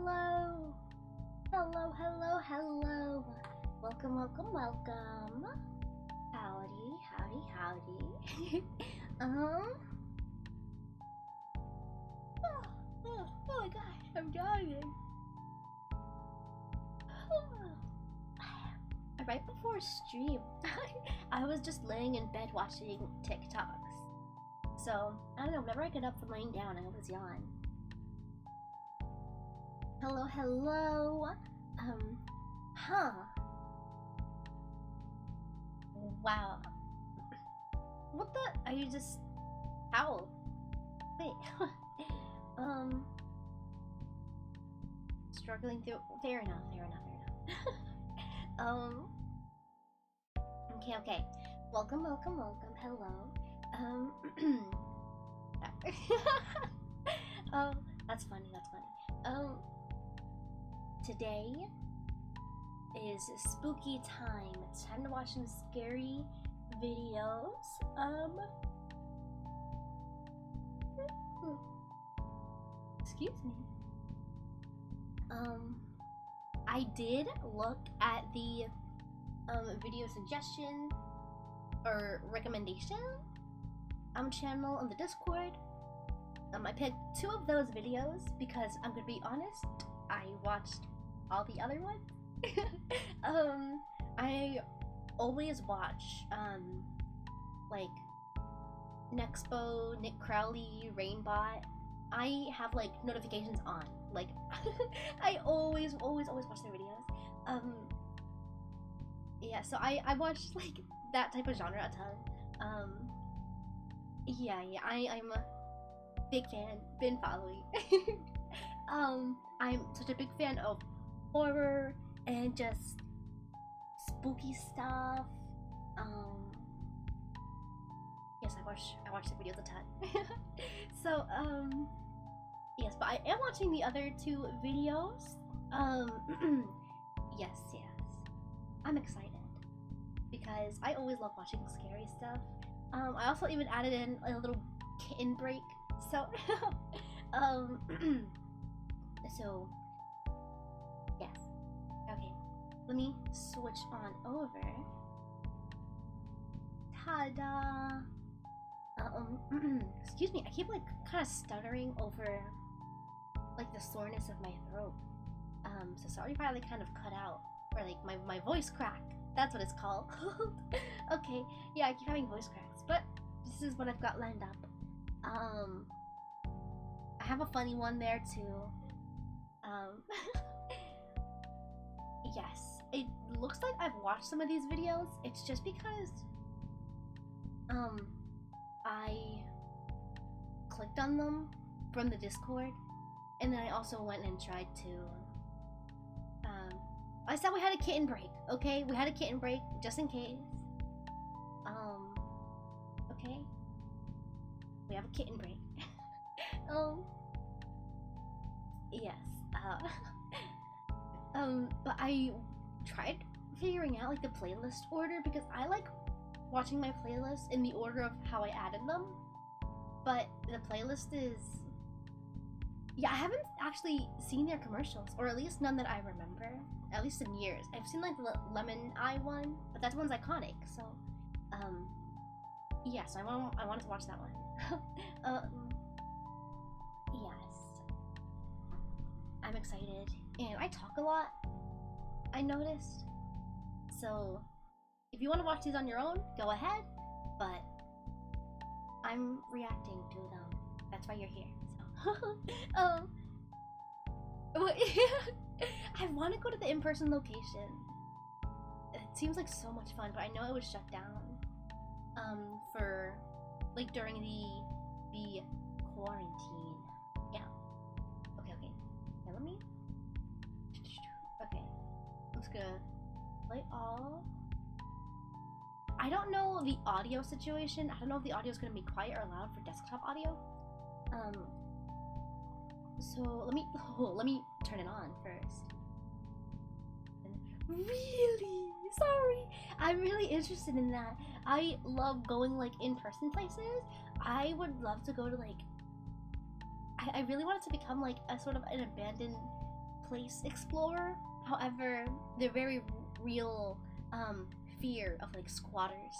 hello. Hello, hello, hello. Welcome, welcome, welcome. Howdy, howdy, howdy. Oh my gosh, I'm dying. Right before stream, I was just laying in bed watching TikToks. So, I don't know, whenever I get up from laying down, I always yawn. Hello, hello. Wow. What the? Are you just... How? Wait. Struggling through... Fair enough, fair enough, fair enough. Okay. Welcome, welcome, welcome. Hello. Oh, that's funny, that's funny. Today is spooky time. It's time to watch some scary videos. Excuse me. I did look at the video suggestion or recommendation channel on the Discord. I picked 2 of those videos because I'm gonna be honest, I watched all the other ones. I always watch like Nexpo, Nick Crowley, Rainbot. I have like notifications on. Like I always watch their videos. Yeah, so I watch like that type of genre a ton. Yeah, I'm a big fan, been following. I'm such a big fan of horror and just spooky stuff. Yes, I watch the videos a ton. So, yes, but I am watching the other 2 videos. Yes, I'm excited because I always love watching scary stuff. I also even added in a little kitten break. So, so, yes. Okay, let me switch on over. Ta-da! Excuse me, I keep like kind of stuttering over like the soreness of my throat. So sorry if I like kind of cut out or like my voice crack. That's what it's called. Okay, yeah, I keep having voice cracks, but this is what I've got lined up. I have a funny one there too. Yes, it looks like I've watched some of these videos. It's just because I clicked on them from the Discord, and then I also went and tried to I said we had a kitten break, okay? We had a kitten break just in case. Okay. We have a kitten break. Yes. But I tried figuring out like the playlist order because I like watching my playlist in the order of how I added them. But the playlist is... Yeah, I haven't actually seen their commercials, or at least none that I remember, at least in years. I've seen like the Lemon Eye one, but that one's iconic, so yeah, so I wanted to watch that one. Yes, I'm excited, and I talk a lot, I noticed, so if you want to watch these on your own, go ahead, but I'm reacting to them. That's why you're here. So, I want to go to the in-person location. It seems like so much fun, but I know it was shut down. For like during the quarantine. Yeah. Okay. Now let me. Okay. I'm just gonna play all. I don't know the audio situation. I don't know if the audio is gonna be quiet or loud for desktop audio. So let me turn it on first. Really? Sorry. I'm really interested in that. I love going like in-person places. I would love to go to like I really want it to become like a sort of an abandoned place explorer. However, they're very real fear of like squatters.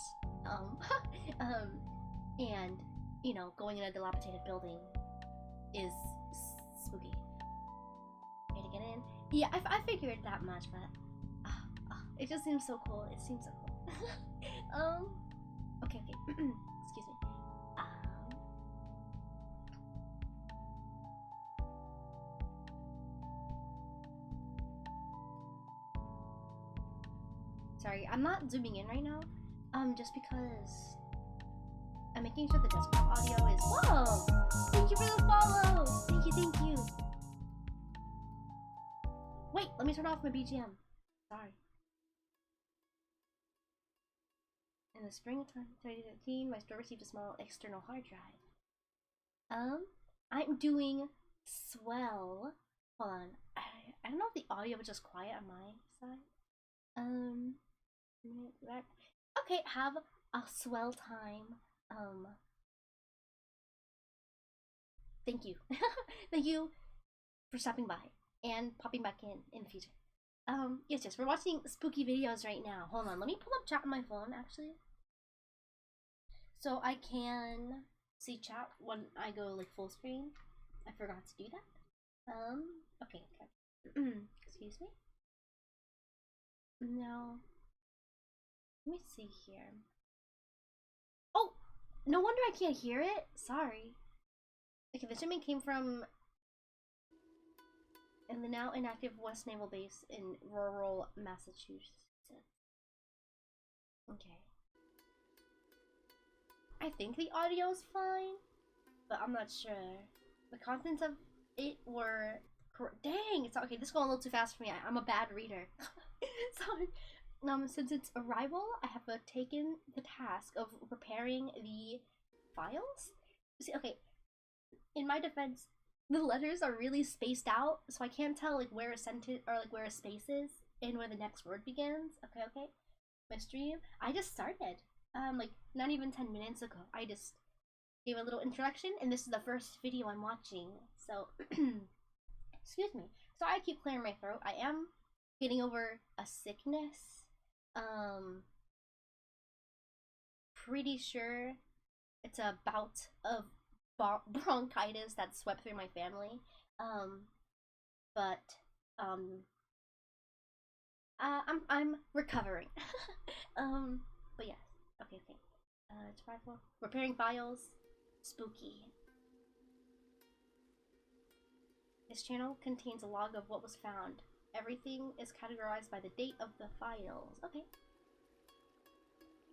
And you know, going in a dilapidated building is spooky. Way to get in. Yeah, I figured that much, but it just seems so cool. It seems so cool. Okay. Excuse me. Sorry, I'm not zooming in right now. Just because I'm making sure the desktop audio is. Whoa! Thank you for the follow. Thank you. Wait, let me turn off my BGM. Sorry. In the spring of 2013, my store received a small external hard drive. I'm doing swell. Hold on. I don't know if the audio was just quiet on my side. Okay, have a swell time. Thank you. Thank you for stopping by and popping back in the future. Yes, we're watching spooky videos right now. Hold on, let me pull up chat on my phone actually, so I can see chat when I go like full screen. I forgot to do that. Okay. Excuse me. No. Let me see here. Oh, no wonder I can't hear it. Sorry. Okay, the shipment came from the now inactive West Naval Base in rural Massachusetts. Okay. I think the audio's fine, but I'm not sure. The contents of it were dang, it's okay. This is going a little too fast for me. I'm a bad reader. Sorry. Since its arrival, I have taken the task of preparing the files. See, okay, in my defense, the letters are really spaced out, so I can't tell like where a sentence or like where a space is and where the next word begins. Okay. My stream, I just started. Like not even 10 minutes ago. I just gave a little introduction, and this is the first video I'm watching. So, excuse me. So I keep clearing my throat. I am getting over a sickness. Pretty sure it's a bout of bronchitis that swept through my family. But I'm recovering. But yes. Okay. It's rifle. Repairing files. Spooky. This channel contains a log of what was found. Everything is categorized by the date of the files. Okay.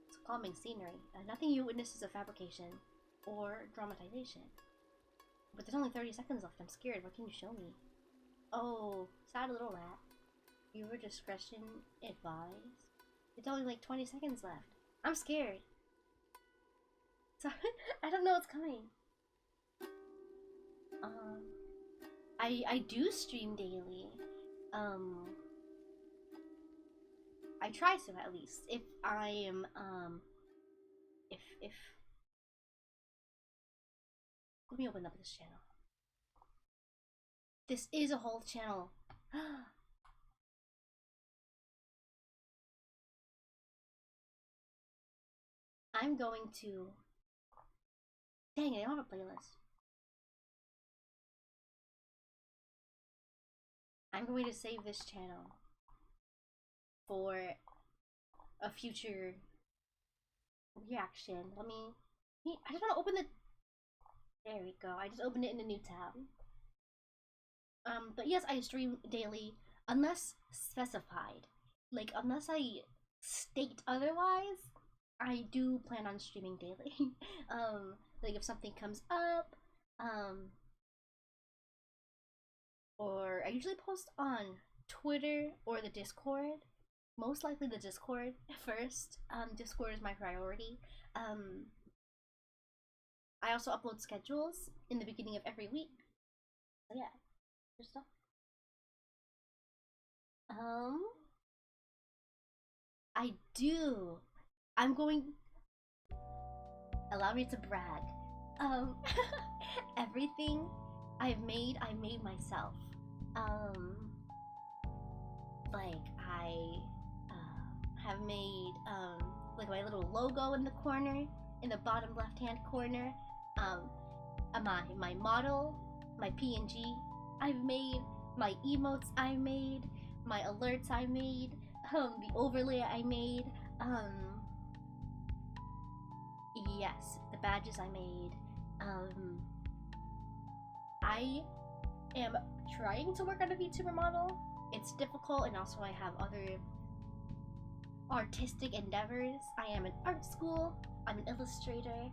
It's calming scenery. Nothing you witness is a fabrication or dramatization. But there's only 30 seconds left. I'm scared. What can you show me? Oh, sad little rat. Viewer discretion advised. It's only like 20 seconds left. I'm scared. Sorry, I don't know what's coming. I do stream daily. I try to, at least. If I am if let me open up this channel. This is a whole channel. I'm going to... Dang it, I don't have a playlist. I'm going to save this channel for a future reaction. I just want to open the... There we go. I just opened it in a new tab. But yes, I stream daily unless specified. Like, unless I state otherwise, I do plan on streaming daily. Like if something comes up, or I usually post on Twitter or the Discord. Most likely the Discord first. Discord is my priority. I also upload schedules in the beginning of every week. So yeah, there's stuff. I do. I'm going... Allow me to brag. Everything I made myself. Like I have made like my little logo in the corner, in the bottom left-hand corner. My model, my PNG I've made, my emotes I made, my alerts I made, the overlay I made, yes, the badges I made. I am trying to work on a VTuber model. It's difficult, and also I have other artistic endeavors. I am in art school. I'm an illustrator.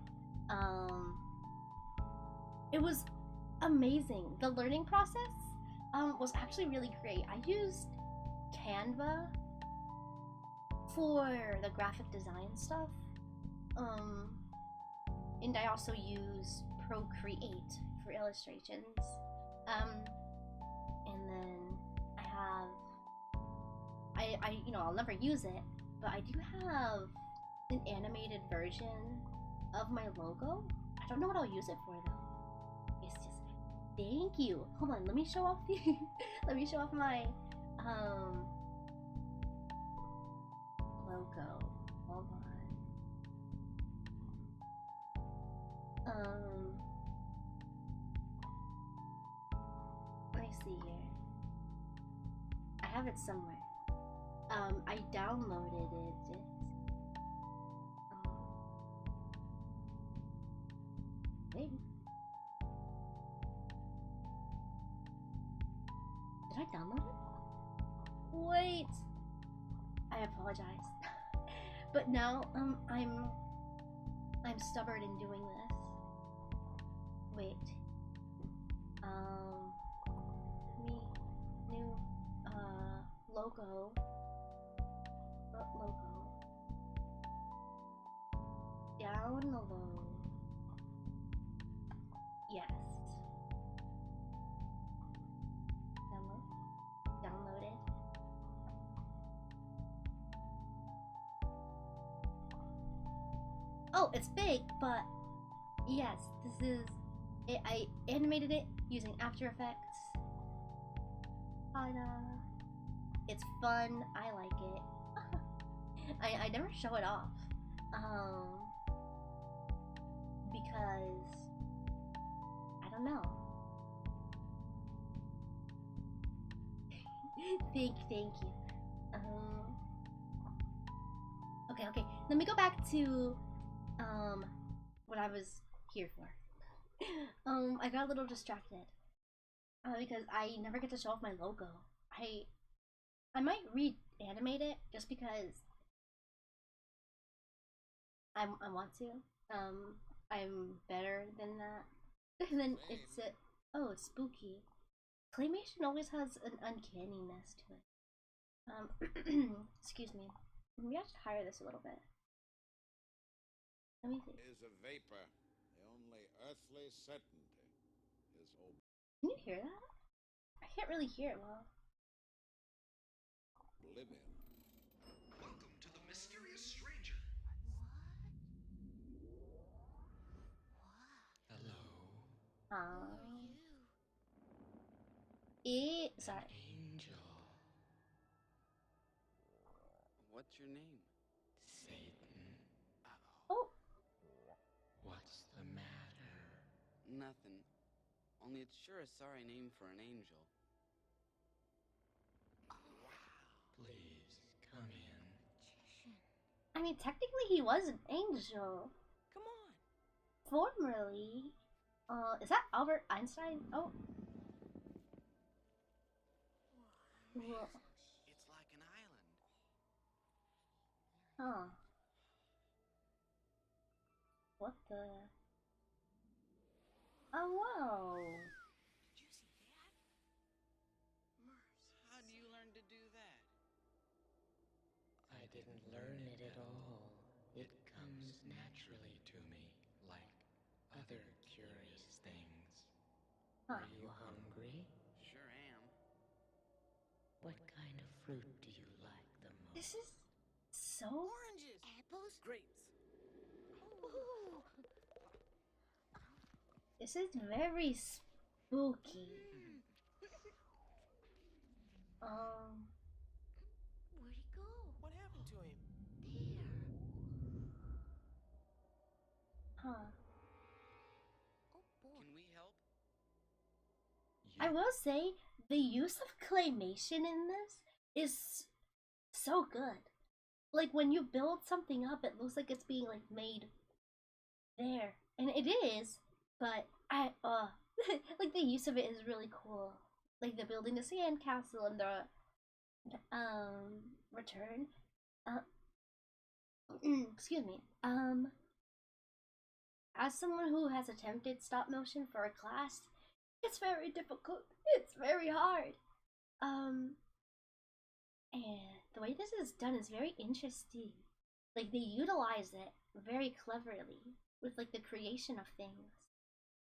It was amazing. The learning process was actually really great. I used Canva for the graphic design stuff. And I also use Procreate for illustrations. And then I'll never use it, but I do have an animated version of my logo. I don't know what I'll use it for though. It's just, thank you. Hold on, let me show off the, let me show off my, logo. Hold on. Let me see here. I have it somewhere. I downloaded it. Maybe. Did I download it? Wait. I apologize. But now, I'm stubborn in doing this. Wait. New logo. Download. Yes. Download it. Oh, it's big, but yes, this is it. I animated it using After Effects. It's fun. I like it. I never show it off. Because I don't know. Thank you. Okay. Let me go back to what I was here for. I got a little distracted because I never get to show off my logo. I might reanimate it just because I want to. I'm better than that. And then it's it's spooky. Claymation always has an uncanniness to it. Excuse me. Maybe I should hire this a little bit. Let me see. Is a vapor. The only earthly certainty is hope. Can you hear that? I can't really hear it well. Oblivion. Welcome to the mysterious stranger. Hello. Sorry. Angel. What's your name? Satan. Oh. What's the matter? Nothing. Only it's sure a sorry name for an angel. Please, come in. I mean, technically he was an angel. Come on. Formerly. Is that Albert Einstein? Oh. Whoa. It's like an island. Huh. What the? Oh, whoa. Did you see that? How do you learn to do that? I didn't learn it at all. It comes naturally to me, like other curious things. Huh. Are you hungry? Sure am. What kind of fruit do you like the most? This is so. Oranges. Apples? Grapes. Ooh. This is very spooky. Huh. Oh boy. Can we help? I will say the use of claymation in this is so good. Like when you build something up, it looks like it's being like made there, and it is. But I like the use of it is really cool. Like the building the sand castle and the return. Excuse me. As someone who has attempted stop motion for a class, it's very difficult. It's very hard. And the way this is done is very interesting. Like they utilize it very cleverly with like the creation of things.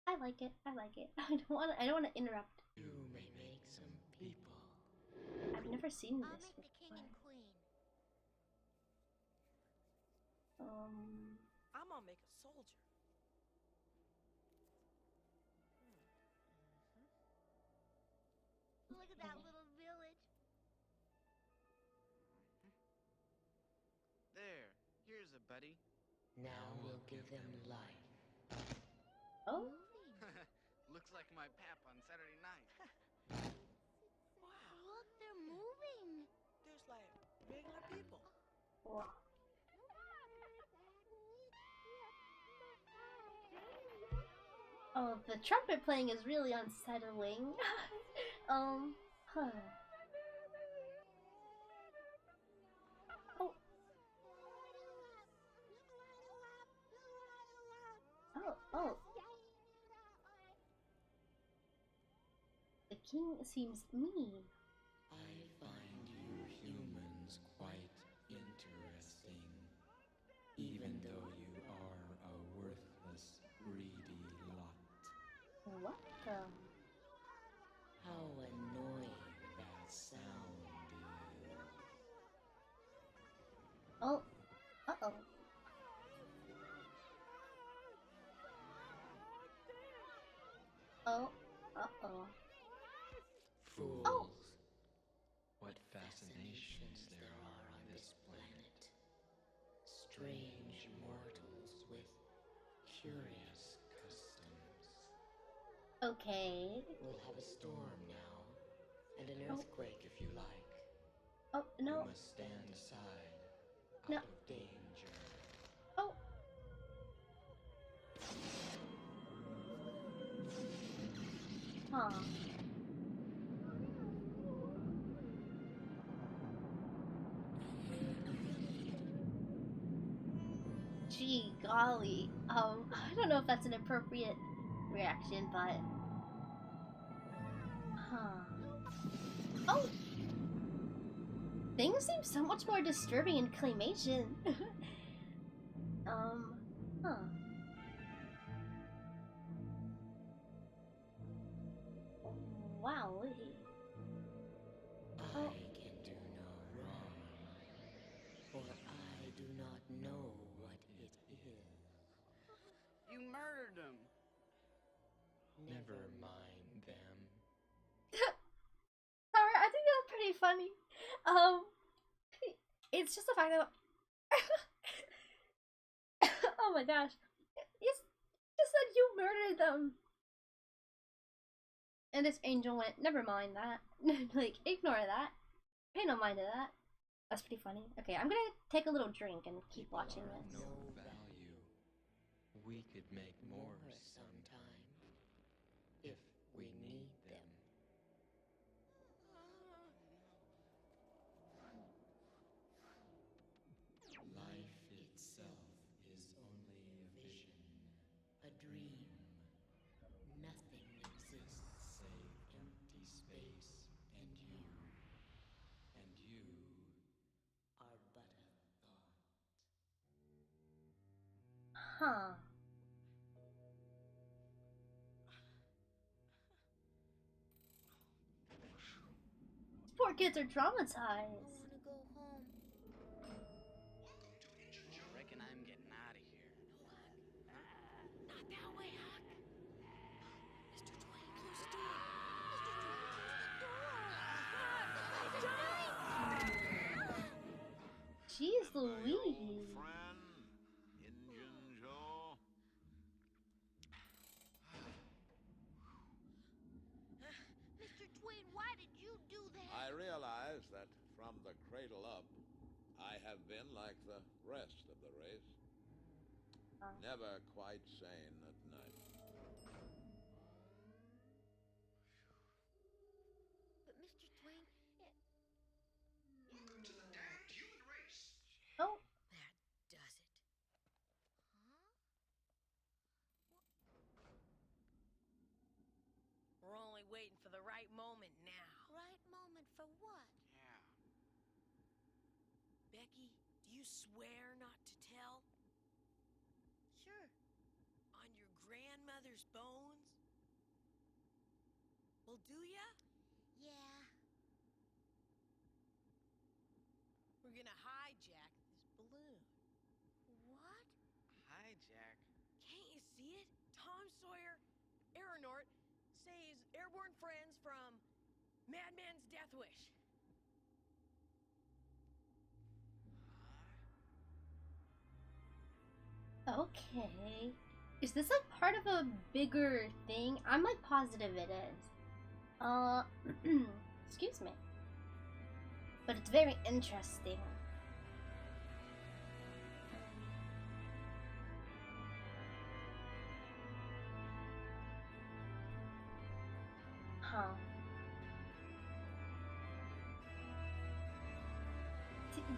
I like it. I like it. I don't want to interrupt. You may make some people. I've never seen I'll this make the king before. and queen. I'm gonna make a soldier. Look at that little village. There. Here's a buddy. Now we'll give them life. Oh, Looks like my pap on Saturday night. Wow. Look, they're moving. There's like regular people. wow. Oh, the trumpet playing is really unsettling. Huh. Oh. Oh. The king seems mean. I find you humans quite interesting, even though you are a worthless, greedy lot. What the? How annoying that sound is. Oh. Uh-oh. Oh. Uh-oh. Fools. Oh. What fascinations there are on this planet. Strange mortals with curious customs. Okay. We'll have a storm now, and an Oh. earthquake if you like. Oh, no. You must stand aside, No. out of danger. Oh. Huh. Gee golly. I don't know if that's an appropriate reaction, but oh, things seem so much more disturbing in claymation. Huh. Wow. I can do no wrong, for I do not know what it is. You murdered him. Never mind them. Sorry, I think that's pretty funny. It's just the fact that oh my gosh, it's just that you murdered them, and this angel went, never mind that. Like, ignore that. Pay no mind to that. That's pretty funny. Okay, I'm gonna take a little drink and keep People watching are of this. no value. We could make more sometime, if we need them. Life itself is only a vision, a dream. Nothing exists save empty space and you are but a thought. Huh. Poor kids are traumatized. I wanna go home. Reckon I'm getting out of here. Not that way, Huck. Mr. Twain, close the door. Mr. Twain, close the door. Jeez And my Louise. old friend, Injun Joe. I realize that from the cradle up, I have been like the rest of the race. Never quite sane at night. But Mr. Twain, Welcome to the damned human race. Oh, that does it. Huh? We're only waiting for the right moment now. Right moment for what? Yeah. Becky, do you swear not to tell? Sure. On your grandmother's bones? Well, do ya? Yeah. We're gonna hijack this balloon. What? Hijack. Can't you see it? Tom Sawyer, Aeronort, saves airborne friends from Madman's Death Wish. okay. Is this like part of a bigger thing? I'm like positive it is. Excuse me. But it's very interesting. Huh.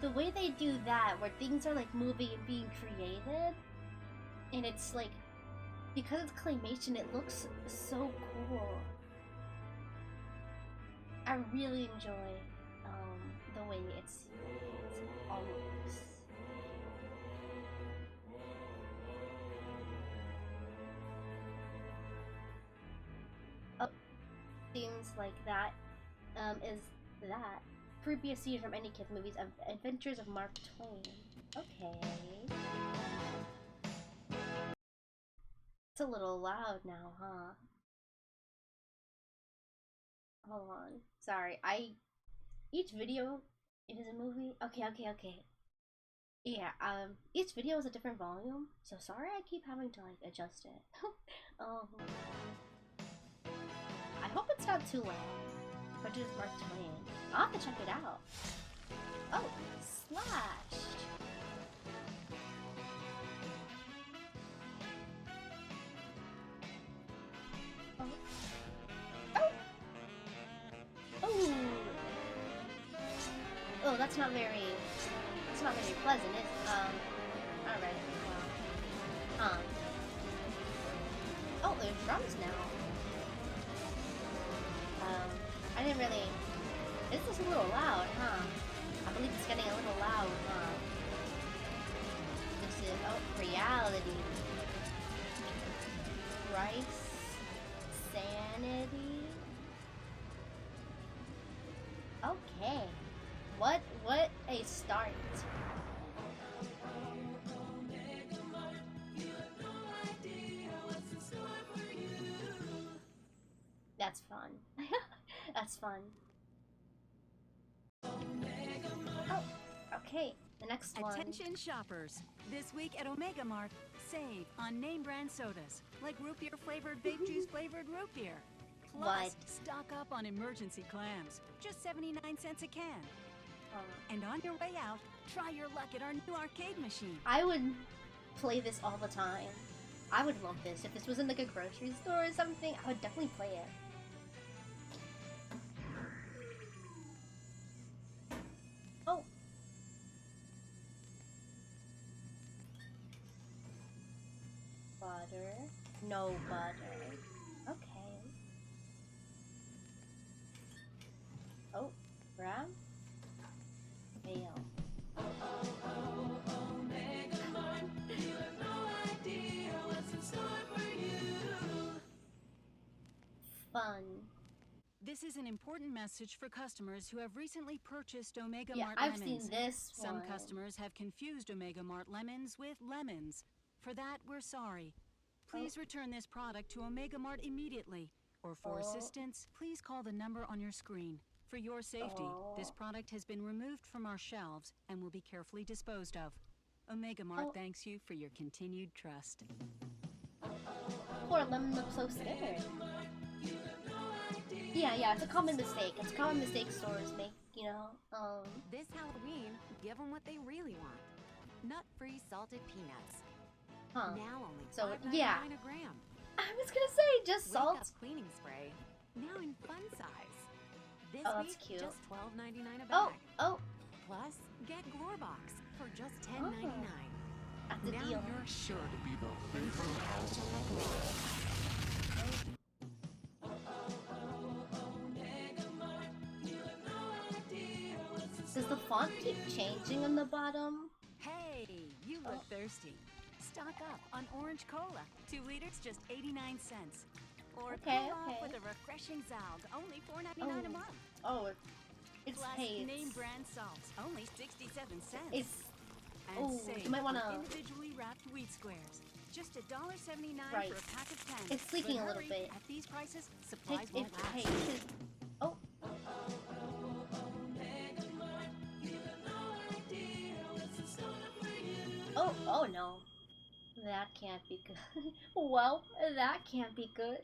The way they do that, where things are like moving and being created, and it's like, because it's claymation, it looks so cool. I really enjoy the way it's all moves. Oh, seems like that is that. Previous scenes from any kid's movies of Adventures of Mark Twain. Okay. It's a little loud now, huh? Hold on. Sorry, each video it is a movie. Okay. Yeah, each video is a different volume, so sorry I keep having to like adjust it. I hope it's not too loud. Adventures of Mark Twain. I'll have to check it out. Oh, Slash. Oh, that's not very pleasant, is it? Alright, well. Oh, there's drums now. I didn't really... This is a little loud, huh? I believe it's getting a little loud, huh? This is... Oh, reality. Rice. Sanity. Okay. What a start. That's fun. That's fun. Oh, okay. The next one. Attention shoppers. This week at Omega Mart, save on name brand sodas, like root beer flavored vape juice flavored root beer. Plus, What? stock up on emergency clams, just 79 cents a can. And on your way out, try your luck at our new arcade machine. I would play this all the time. I would love this. If this was in like a grocery store or something, I would definitely play it. Oh. Butter. No butter. Okay. Oh, brown. Mayo. Fun. This is an important message for customers who have recently purchased Omega Yeah, Mart I've lemons. seen this Some one. customers have confused Omega Mart lemons with lemons. For that, we're sorry. Please return this product to Omega Mart immediately. Or for assistance, please call the number on your screen. For your safety, this product has been removed from our shelves and will be carefully disposed of. Omega Mart thanks you for your continued trust. Poor Lemon looks so scared. Yeah, it's a common mistake. It's a common mistake stores make, you know. This Halloween, give them what they really want. Nut-free salted peanuts. Huh. Now only So, $5.99 yeah. a gram. I was gonna say, just Wake salt. Up cleaning spray. Now in fun size. This Oh, that's week, cute. just $12.99 a bag. Oh, Plus, get Glorbox for just $10.99. that's a Now deal. you're sure to be the favorite house on the block. Does the font keep changing on the bottom? Hey, you look thirsty. Stock up on orange cola. 2 liters, just 89 cents. Or Okay, cool off okay. with a refreshing Zalg, only $4.99 a month. Oh, it's Plus, hey, name brand salts, only 67 cents. it's and oh, save you might on wanna- individually wrapped wheat squares. Just $1.79 Right. for a pack of 10. It's leaking But a little hurry, bit. At these prices, supplies Take, won't hey, last. oh. Oh no. That can't be good. Well, that can't be good.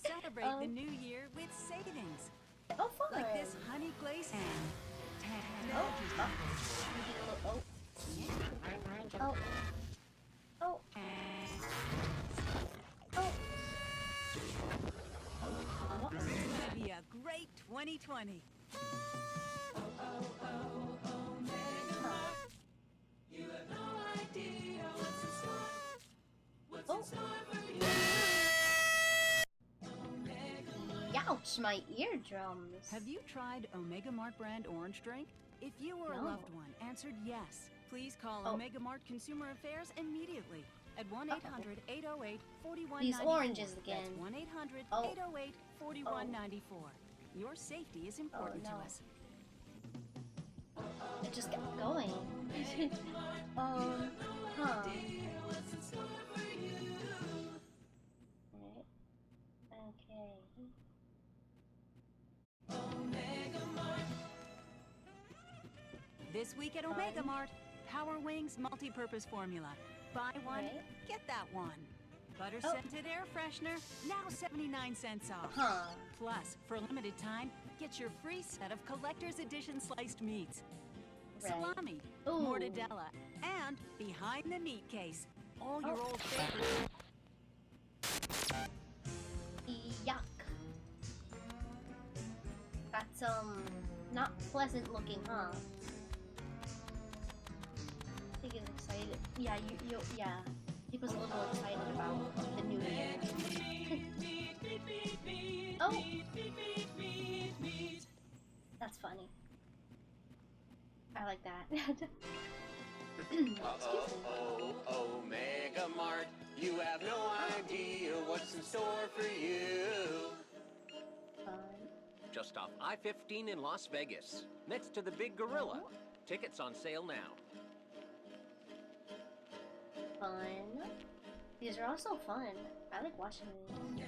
Celebrate the new year with savings. Oh, fun. Like this honey glaze and Oh, oh. Oh. Oh. Oh. It's gonna be a great 2020. Youch, my eardrums. Have you tried Omega Mart brand orange drink? If you or a No. loved one answered yes, please call Oh. Omega Mart Consumer Affairs immediately at 1-800-808-4194. These oranges again. That's 1-800-808-4194. Your safety is important no. to us. It just kept going. Huh. Okay. This week at Omega Mart, Power Wings multi-purpose formula. Buy one, Right. get that one. Butter scented air freshener, now 79 cents off. Huh. Plus, for a limited time, get your free set of collector's edition sliced meats. Right. Salami, Ooh. mortadella, and behind the meat case. All your old favorites. Yuck. That's not pleasant looking, huh? I think it's excited. Yeah, yeah. He was a little excited about the new year. Oh! That's funny. I like that. Excuse me. Omega Mart, you have no idea what's in store for you. Just off I-15 in Las Vegas, next to the Big Gorilla. Tickets on sale now. Fun. These are also fun. I like watching these.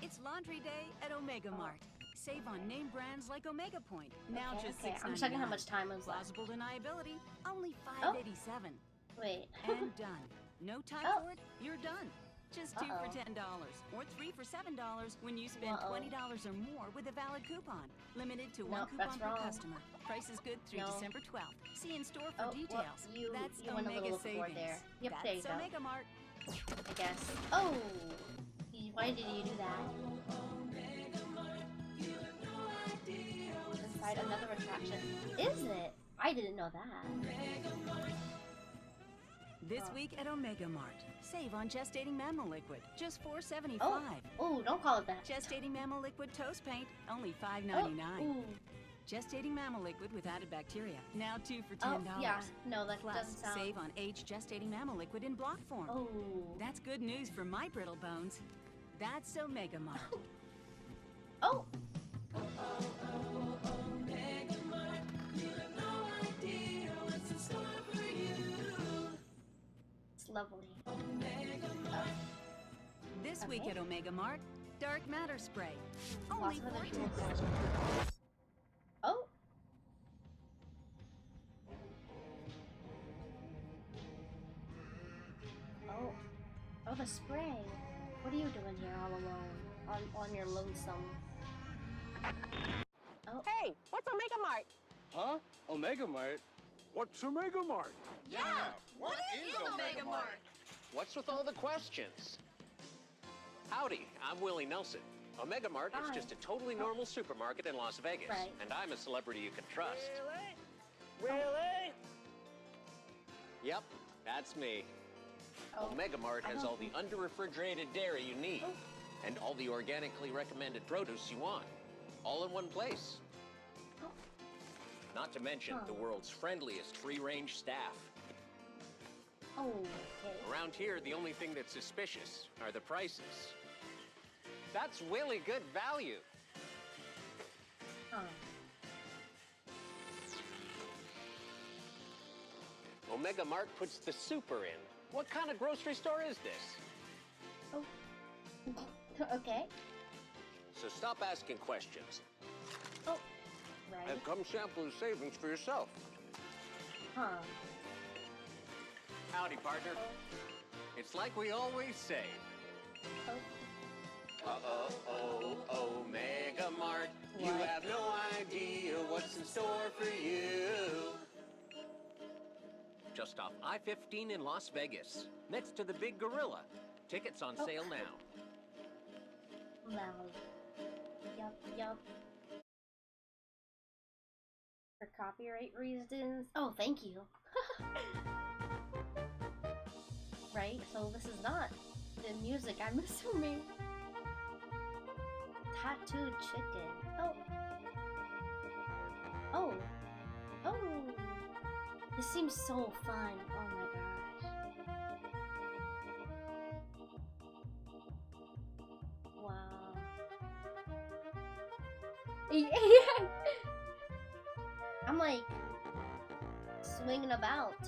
It's laundry day at Omega Mart. Save on name brands like Omega Point. Now Okay, just okay. $6.99. I'm checking how much time was left. Plausible deniability, only Oh. $5.87. Wait. And done. No time Oh. for it, you're done. Just 2 for $10 or 3 for $7 when you spend $20 or more with a valid coupon. Limited to one Nope, coupon that's per wrong. customer. Price is good through No. December 12th. See in store for Oh, well, details. That's you went a Omega little Savings. overboard there. Yep, That's there you go. Omega Mart. I guess. Oh! Why did you do that? Inside another attraction. Is it? I didn't know that. This week at Omega Mart. Save on gestating mammal liquid. Just $4.75. Oh, don't call it that. Gestating mammal liquid toast paint. Only $5.99. Ooh. Gestating mammal liquid with added bacteria. Now 2 for $10. Oh, yeah. No, that Plus, doesn't sound... save on aged gestating mammal liquid in block form. Oh. That's good news for my brittle bones. That's Omega Mart. Oh! It's lovely. This week at Omega Mart, Dark Matter Spray. Lots Only of other 14 tools. Oh! Oh. Oh, the spray. What are you doing here all alone? on your lonesome. Oh. Hey, what's Omega Mart? Huh? Omega Mart? What's Omega Mart? Yeah, what is Omega Mart? What's with all the questions? Howdy, I'm Willie Nelson. Omega Mart is just a totally normal supermarket in Las Vegas, and I'm a celebrity you can trust. Willie? Yep, that's me. Omega Mart has all the under-refrigerated dairy you need, and all the organically recommended produce you want, all in one place. Not to mention the world's friendliest free-range staff. Okay. Around here, the only thing that's suspicious are the prices. That's really good value. Omega Mart puts the super in. What kind of grocery store is this? Oh. Okay. So stop asking questions. Oh. Right. And come sample the savings for yourself. Howdy, partner. It's like we always say. Omega Mart. You have no idea what's in store for you. Just off I-15 in Las Vegas, next to the Big Gorilla. Tickets on sale now. Well, yup. For copyright reasons. Oh, thank you. Right, so this is not the music, I'm assuming. Tattooed chicken. Oh. This seems so fun. Oh my gosh. Wow. Yeah. I'm like swinging about.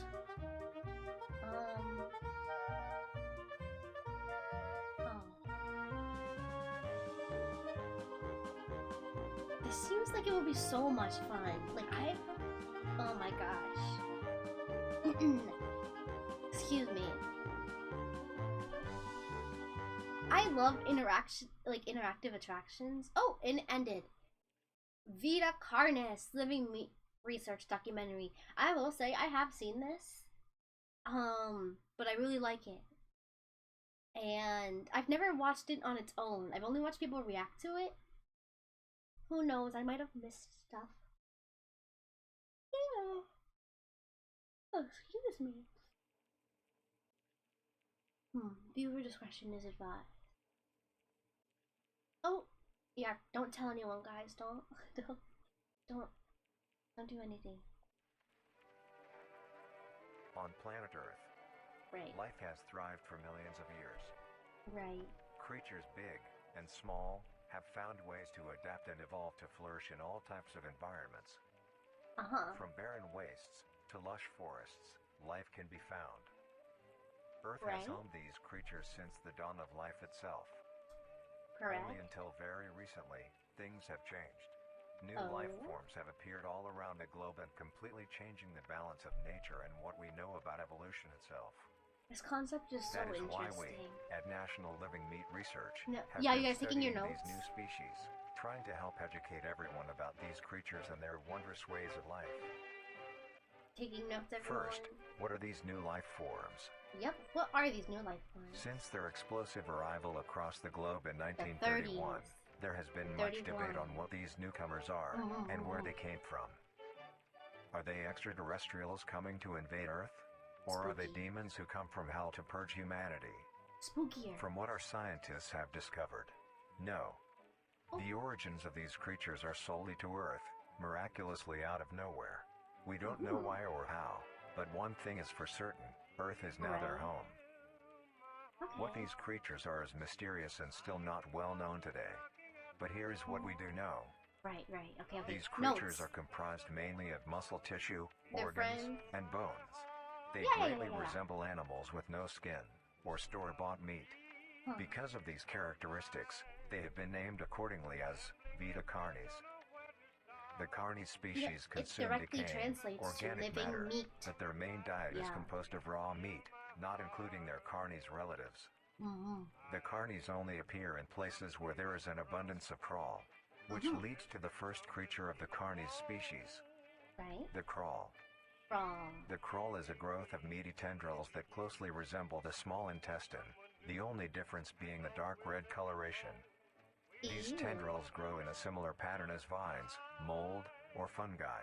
This seems like it would be so much fun. Like oh my gosh. Excuse me. I love interactive attractions. Oh, and it ended. Vita Carnes Living Meat Research documentary. I will say I have seen this. But I really like it. And I've never watched it on its own. I've only watched people react to it. Who knows? I might have missed stuff. Yeah. Oh, excuse me. Viewer discretion is advised. Oh, yeah. Don't tell anyone, guys. Don't do anything. On planet Earth, life has thrived for millions of years. Right. Creatures big and small have found ways to adapt and evolve to flourish in all types of environments. From barren wastes to lush forests, life can be found. Earth has homed these creatures since the dawn of life itself. Only until very recently, things have changed. New life forms have appeared all around the globe and completely changing the balance of nature and what we know about evolution itself. This concept is so interesting. That is why we, at National Living Meat Research, have you been guys taking your studying notes? these new species, trying to help educate everyone about these creatures and their wondrous ways of life. Taking notes, everyone. First, what are these new life forms? Yep, what are these new life forms? Since their explosive arrival across the globe in 1931, there has been much debate on what these newcomers are and where they came from. Are they extraterrestrials coming to invade Earth? Or are they demons who come from hell to purge humanity? Spookier. From what our scientists have discovered, no. The origins of these creatures are solely to Earth, miraculously out of nowhere. We don't know why or how, but one thing is for certain, Earth is now their home. What these creatures are is mysterious and still not well known today. But here is what we do know. Right. Okay. These creatures are comprised mainly of muscle tissue, organs, and bones. They greatly resemble animals with no skin, or store-bought meat. Because of these characteristics, they have been named accordingly as Vita Carnis. The Carnis species consume decaying, organic matter, but their main diet is composed of raw meat, not including their Carnis relatives, The carnies only appear in places where there is an abundance of crawl, which leads to the first creature of the carnies species. Right. The crawl. The crawl is a growth of meaty tendrils that closely resemble the small intestine, the only difference being the dark red coloration. These tendrils grow in a similar pattern as vines, mold, or fungi.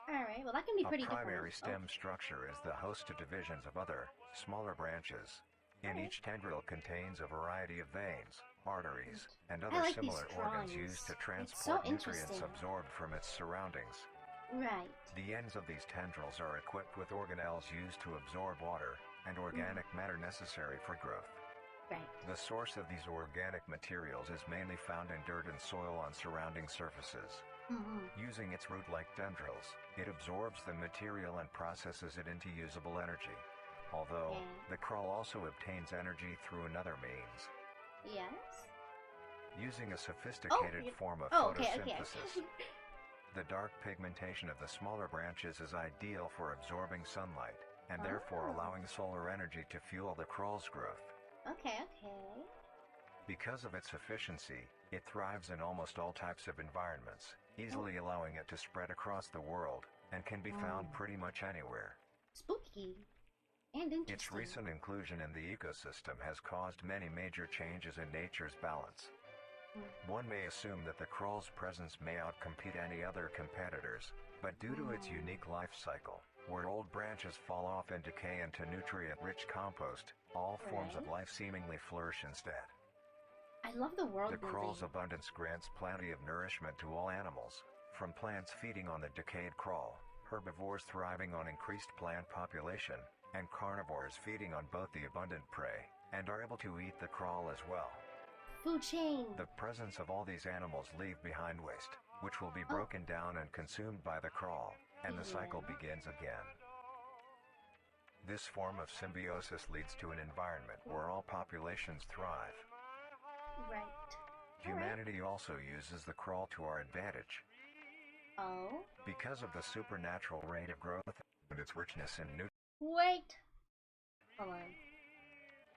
Alright, well that can be pretty different. A primary stem structure is the host to divisions of other, smaller branches. And each tendril contains a variety of veins, arteries, and other similar organs used to transport nutrients absorbed from its surroundings. Right. The ends of these tendrils are equipped with organelles used to absorb water and organic matter necessary for growth. Right. The source of these organic materials is mainly found in dirt and soil on surrounding surfaces. Using its root-like tendrils, it absorbs the material and processes it into usable energy. Although, the crawl also obtains energy through another means. Yes? Using a sophisticated form of photosynthesis. The dark pigmentation of the smaller branches is ideal for absorbing sunlight, and therefore allowing solar energy to fuel the crawl's growth. Okay. Because of its efficiency, it thrives in almost all types of environments, easily allowing it to spread across the world, and can be found pretty much anywhere. Spooky. And interesting. Its recent inclusion in the ecosystem has caused many major changes in nature's balance. One may assume that the crawl's presence may outcompete any other competitors, but due to its unique life cycle, where old branches fall off and decay into nutrient-rich compost, all forms of life seemingly flourish instead. I love the world building. The crawl's abundance grants plenty of nourishment to all animals, from plants feeding on the decayed crawl, herbivores thriving on increased plant population, and carnivores feeding on both the abundant prey, and are able to eat the crawl as well. Food chain. The presence of all these animals leave behind waste, which will be broken down and consumed by the crawl, and the cycle begins again. This form of symbiosis leads to an environment where all populations thrive. Right. Humanity also uses the crawl to our advantage. Because of the supernatural rate of growth and its richness in nutrients. Wait. Hold on.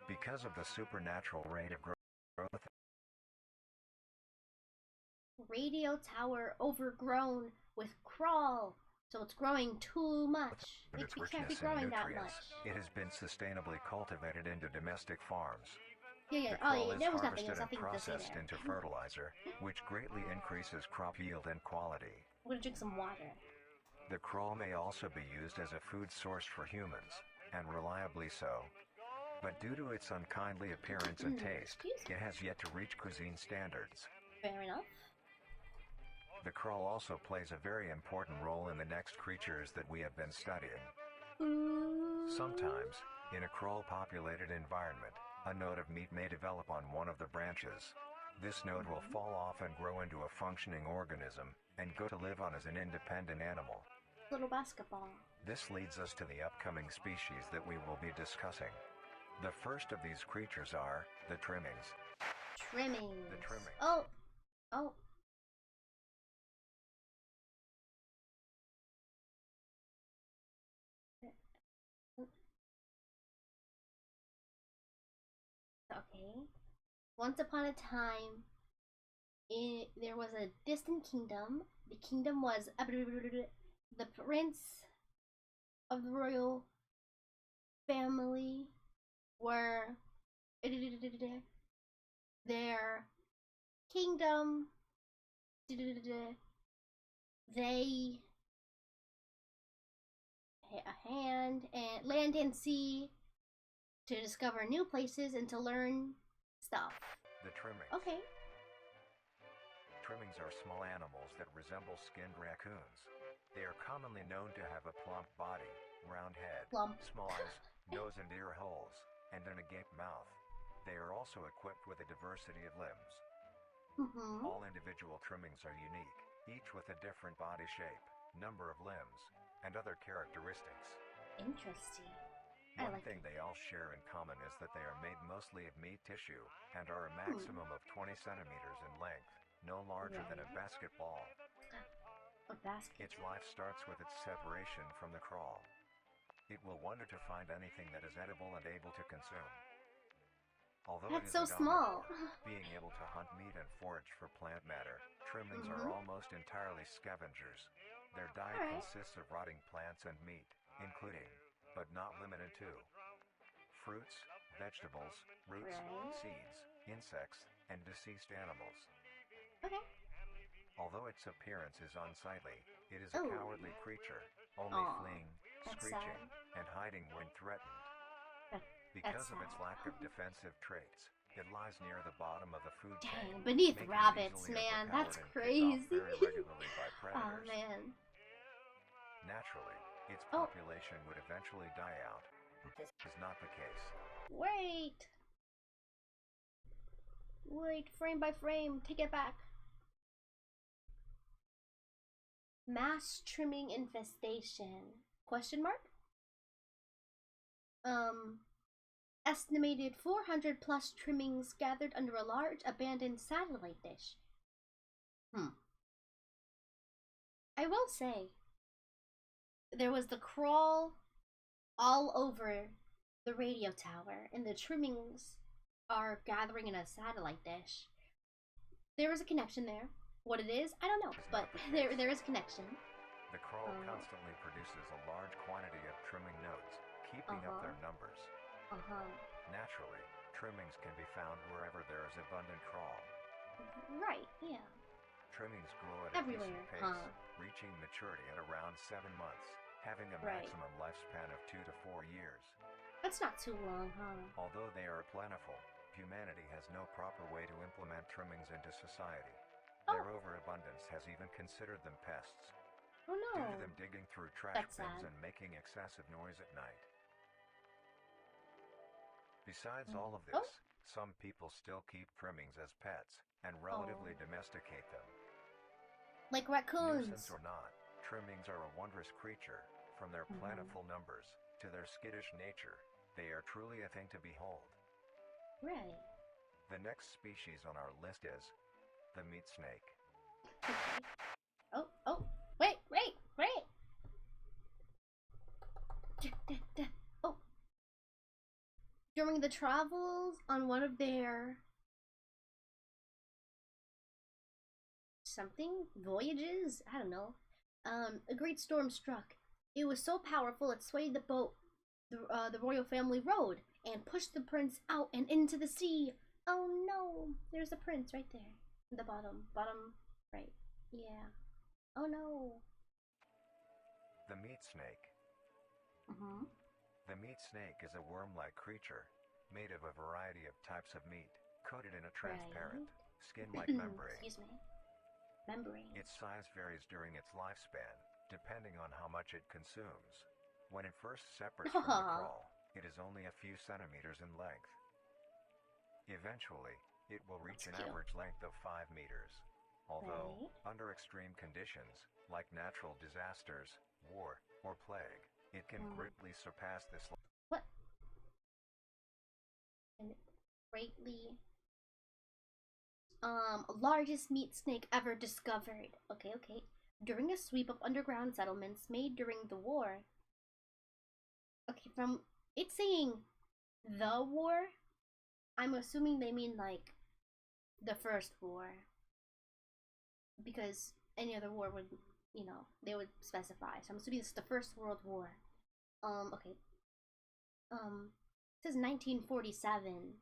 Because of the supernatural rate of growth. Radio tower overgrown with crawl, so it's growing too much. It can't be growing that much. It has been sustainably cultivated into domestic farms. Yeah. The crawl is there was harvested nothing and processed into fertilizer, which greatly increases crop yield and quality. I'm gonna drink some water. The crawl may also be used as a food source for humans, and reliably so. But due to its unkindly appearance and taste, it has yet to reach cuisine standards. Fair enough. The crawl also plays a very important role in the next creatures that we have been studying. Sometimes, in a crawl-populated environment, a node of meat may develop on one of the branches. This node will fall off and grow into a functioning organism, and go to live on as an independent animal. Little basketball. This leads us to the upcoming species that we will be discussing. The first of these creatures are the trimmings. Trimmings. The trimmings. Oh. Okay. Once upon a time, there was a distant kingdom. The kingdom was the prince of the royal family were their kingdom. They a hand and land and sea to discover new places and to learn stuff. The trimmings. Okay. Trimmings are small animals that resemble skinned raccoons. They are commonly known to have a plump body, round head, small eyes, nose and ear holes, and an agape mouth. They are also equipped with a diversity of limbs. All individual trimmings are unique, each with a different body shape, number of limbs, and other characteristics. Interesting. One thing they all share in common is that they are made mostly of meat tissue and are a maximum of 20 centimeters in length, no larger than a basketball. Its life starts with its separation from the crawl. It will wonder to find anything that is edible and able to consume. Although That's it is so a small. being able to hunt meat and forage for plant matter, trimmings are almost entirely scavengers. Their diet consists of rotting plants and meat, including, but not limited to, fruits, vegetables, roots, seeds, insects, and deceased animals. Okay. Although its appearance is unsightly, it is a cowardly creature, only fleeing, screeching, and hiding when threatened. Because of its lack of defensive traits, it lies near the bottom of the food chain. Beneath rabbits, man. That's crazy. Very regularly by predators. Oh, man. Naturally, its population would eventually die out. This is not the case. Wait, frame by frame, take it back. Mass trimming infestation? Question mark? Estimated 400 plus trimmings gathered under a large abandoned satellite dish. I will say, there was the crawl all over the radio tower, and the trimmings are gathering in a satellite dish. There is a connection there. What it is, I don't know, but there is a connection. The crawl constantly produces a large quantity of trimming nodes, keeping up their numbers. Naturally, trimmings can be found wherever there is abundant crawl. Right, yeah. Trimmings grow at a decent pace, reaching maturity at around 7 months, having a maximum lifespan of 2 to 4 years. That's not too long, huh? Although they are plentiful, humanity has no proper way to implement trimmings into society. Their overabundance has even considered them pests. Oh no. Due to them digging through trash bins and making excessive noise at night. Besides all of this, some people still keep trimmings as pets and relatively domesticate them. Like raccoons. Nuisance or not, trimmings are a wondrous creature. From their plentiful numbers to their skittish nature, they are truly a thing to behold. Right. The next species on our list is the meat snake. Wait. During the travels on one of their voyages, I don't know, a great storm struck. It was so powerful it swayed the boat the royal family rowed and pushed the prince out and into the sea. Oh no, there's the prince right there. The bottom right. Yeah. Oh no. The meat snake. The meat snake is a worm-like creature made of a variety of types of meat, coated in a transparent, skin-like membrane. Excuse me. Membrane. Its size varies during its lifespan, depending on how much it consumes. When it first separates from the crawl, it is only a few centimeters in length. Eventually, it will reach an average length of 5 meters. Although, under extreme conditions, like natural disasters, war, or plague, it can greatly surpass this. What? And greatly. Largest meat snake ever discovered. Okay. During a sweep of underground settlements made during the war. Okay, from it saying the war, I'm assuming they mean like the first war. Because any other war would, they would specify. So I'm assuming this is the First World War. Okay. It says 1947.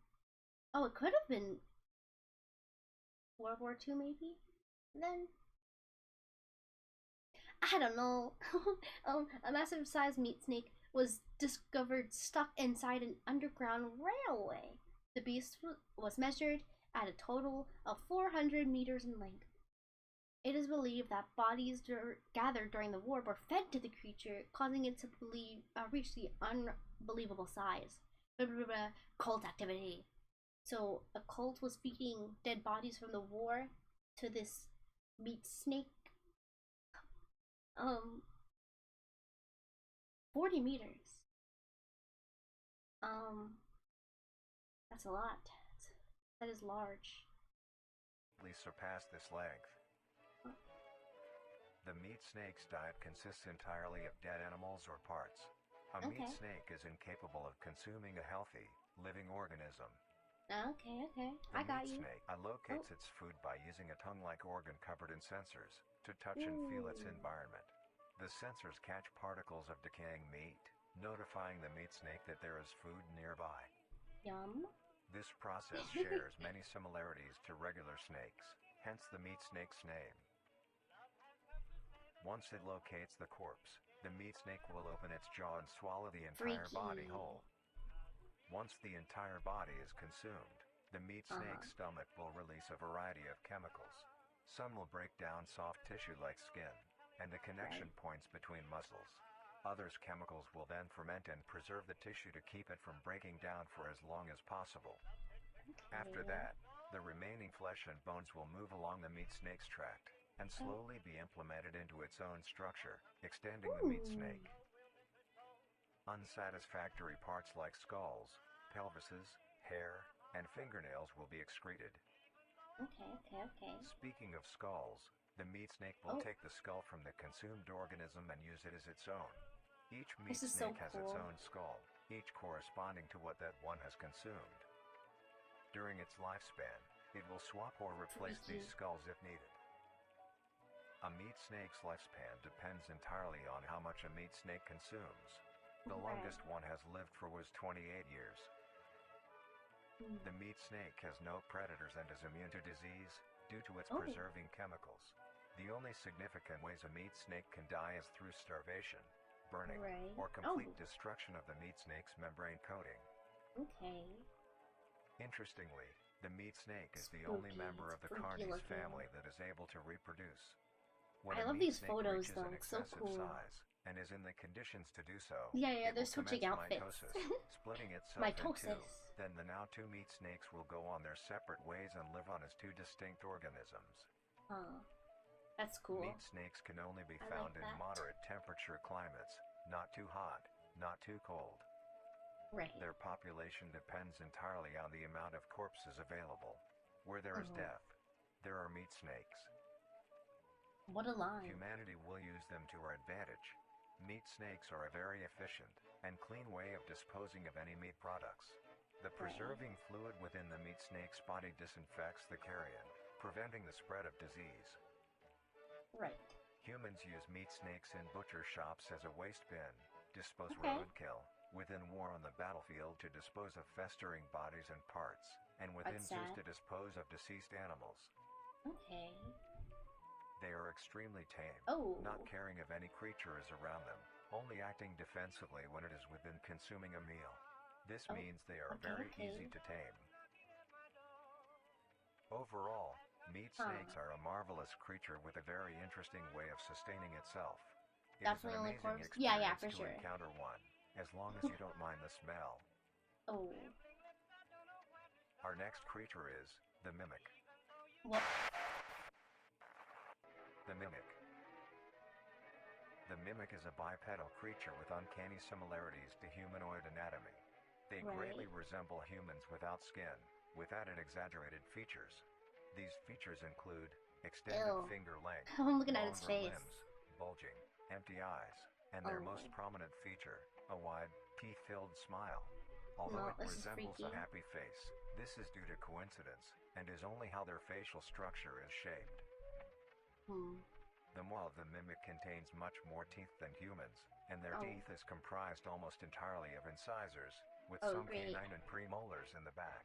Oh, it could have been World War II, maybe? Then? I don't know. A massive sized meat snake was discovered stuck inside an underground railway. The beast was measured at a total of 400 meters in length. It is believed that bodies gathered during the war were fed to the creature, causing it to reach the unbelievable size. Cult activity. So a cult was feeding dead bodies from the war to this meat snake. 40 meters. That's a lot. That is large. Please surpass this length. The meat snake's diet consists entirely of dead animals or parts. A meat snake is incapable of consuming a healthy, living organism. Okay, okay. The I got meat you. snake locates its food by using a tongue-like organ covered in sensors to touch and feel its environment. The sensors catch particles of decaying meat, notifying the meat snake that there is food nearby. Yum. This process shares many similarities to regular snakes, hence the meat snake's name. Once it locates the corpse, the meat snake will open its jaw and swallow the entire body whole. Once the entire body is consumed, the meat snake's stomach will release a variety of chemicals. Some will break down soft tissue like skin and the connection points between muscles. Others chemicals will then ferment and preserve the tissue to keep it from breaking down for as long as possible. After that, the remaining flesh and bones will move along the meat snake's tract and slowly be implemented into its own structure, extending the meat snake. Unsatisfactory parts like skulls, pelvises, hair, and fingernails will be excreted. Okay. Speaking of skulls, the meat snake will take the skull from the consumed organism and use it as its own. Each meat snake has its own skull, each corresponding to what that one has consumed. During its lifespan, it will swap or replace these skulls if needed. A meat snake's lifespan depends entirely on how much a meat snake consumes. The longest one has lived for was 28 years. The meat snake has no predators and is immune to disease due to its preserving chemicals. The only significant ways a meat snake can die is through starvation, burning, or complete destruction of the meat snake's membrane coating. Interestingly, the meat snake is the only member of the Carnies family that is able to reproduce. When I love these photos though, it's so cool. Size and is in the conditions to do so. Yeah, they're switching outfits. Splitting itself in two. Then the now two meat snakes will go on their separate ways and live on as two distinct organisms. That's cool. Meat snakes can only be found in moderate temperature climates, not too hot, not too cold. Their population depends entirely on the amount of corpses available. Where there is death, there are meat snakes. What a line. Humanity will use them to our advantage. Meat snakes are a very efficient and clean way of disposing of any meat products. The preserving fluid within the meat snake's body disinfects the carrion, preventing the spread of disease. Humans use meat snakes in butcher shops as a waste bin, dispose roadkill, within war on the battlefield to dispose of festering bodies and parts, and within zoos to dispose of deceased animals. They are extremely tame, not caring if any creature is around them, only acting defensively when it is within consuming a meal. This means they are very easy to tame. Overall, meat snakes are a marvelous creature with a very interesting way of sustaining itself. It is an amazing experience to encounter one, as long as you don't mind the smell. Our next creature is the mimic. The mimic. The mimic is a bipedal creature with uncanny similarities to humanoid anatomy. They greatly resemble humans without skin, with added exaggerated features. These features include extended finger length, I'm looking at its face. limbs, bulging, empty eyes, and their most prominent feature, a wide, teeth-filled smile. Although it resembles a happy face, this is due to coincidence, and is only how their facial structure is shaped. The maw of the mimic contains much more teeth than humans, and their teeth is comprised almost entirely of incisors, with some canine and premolars in the back.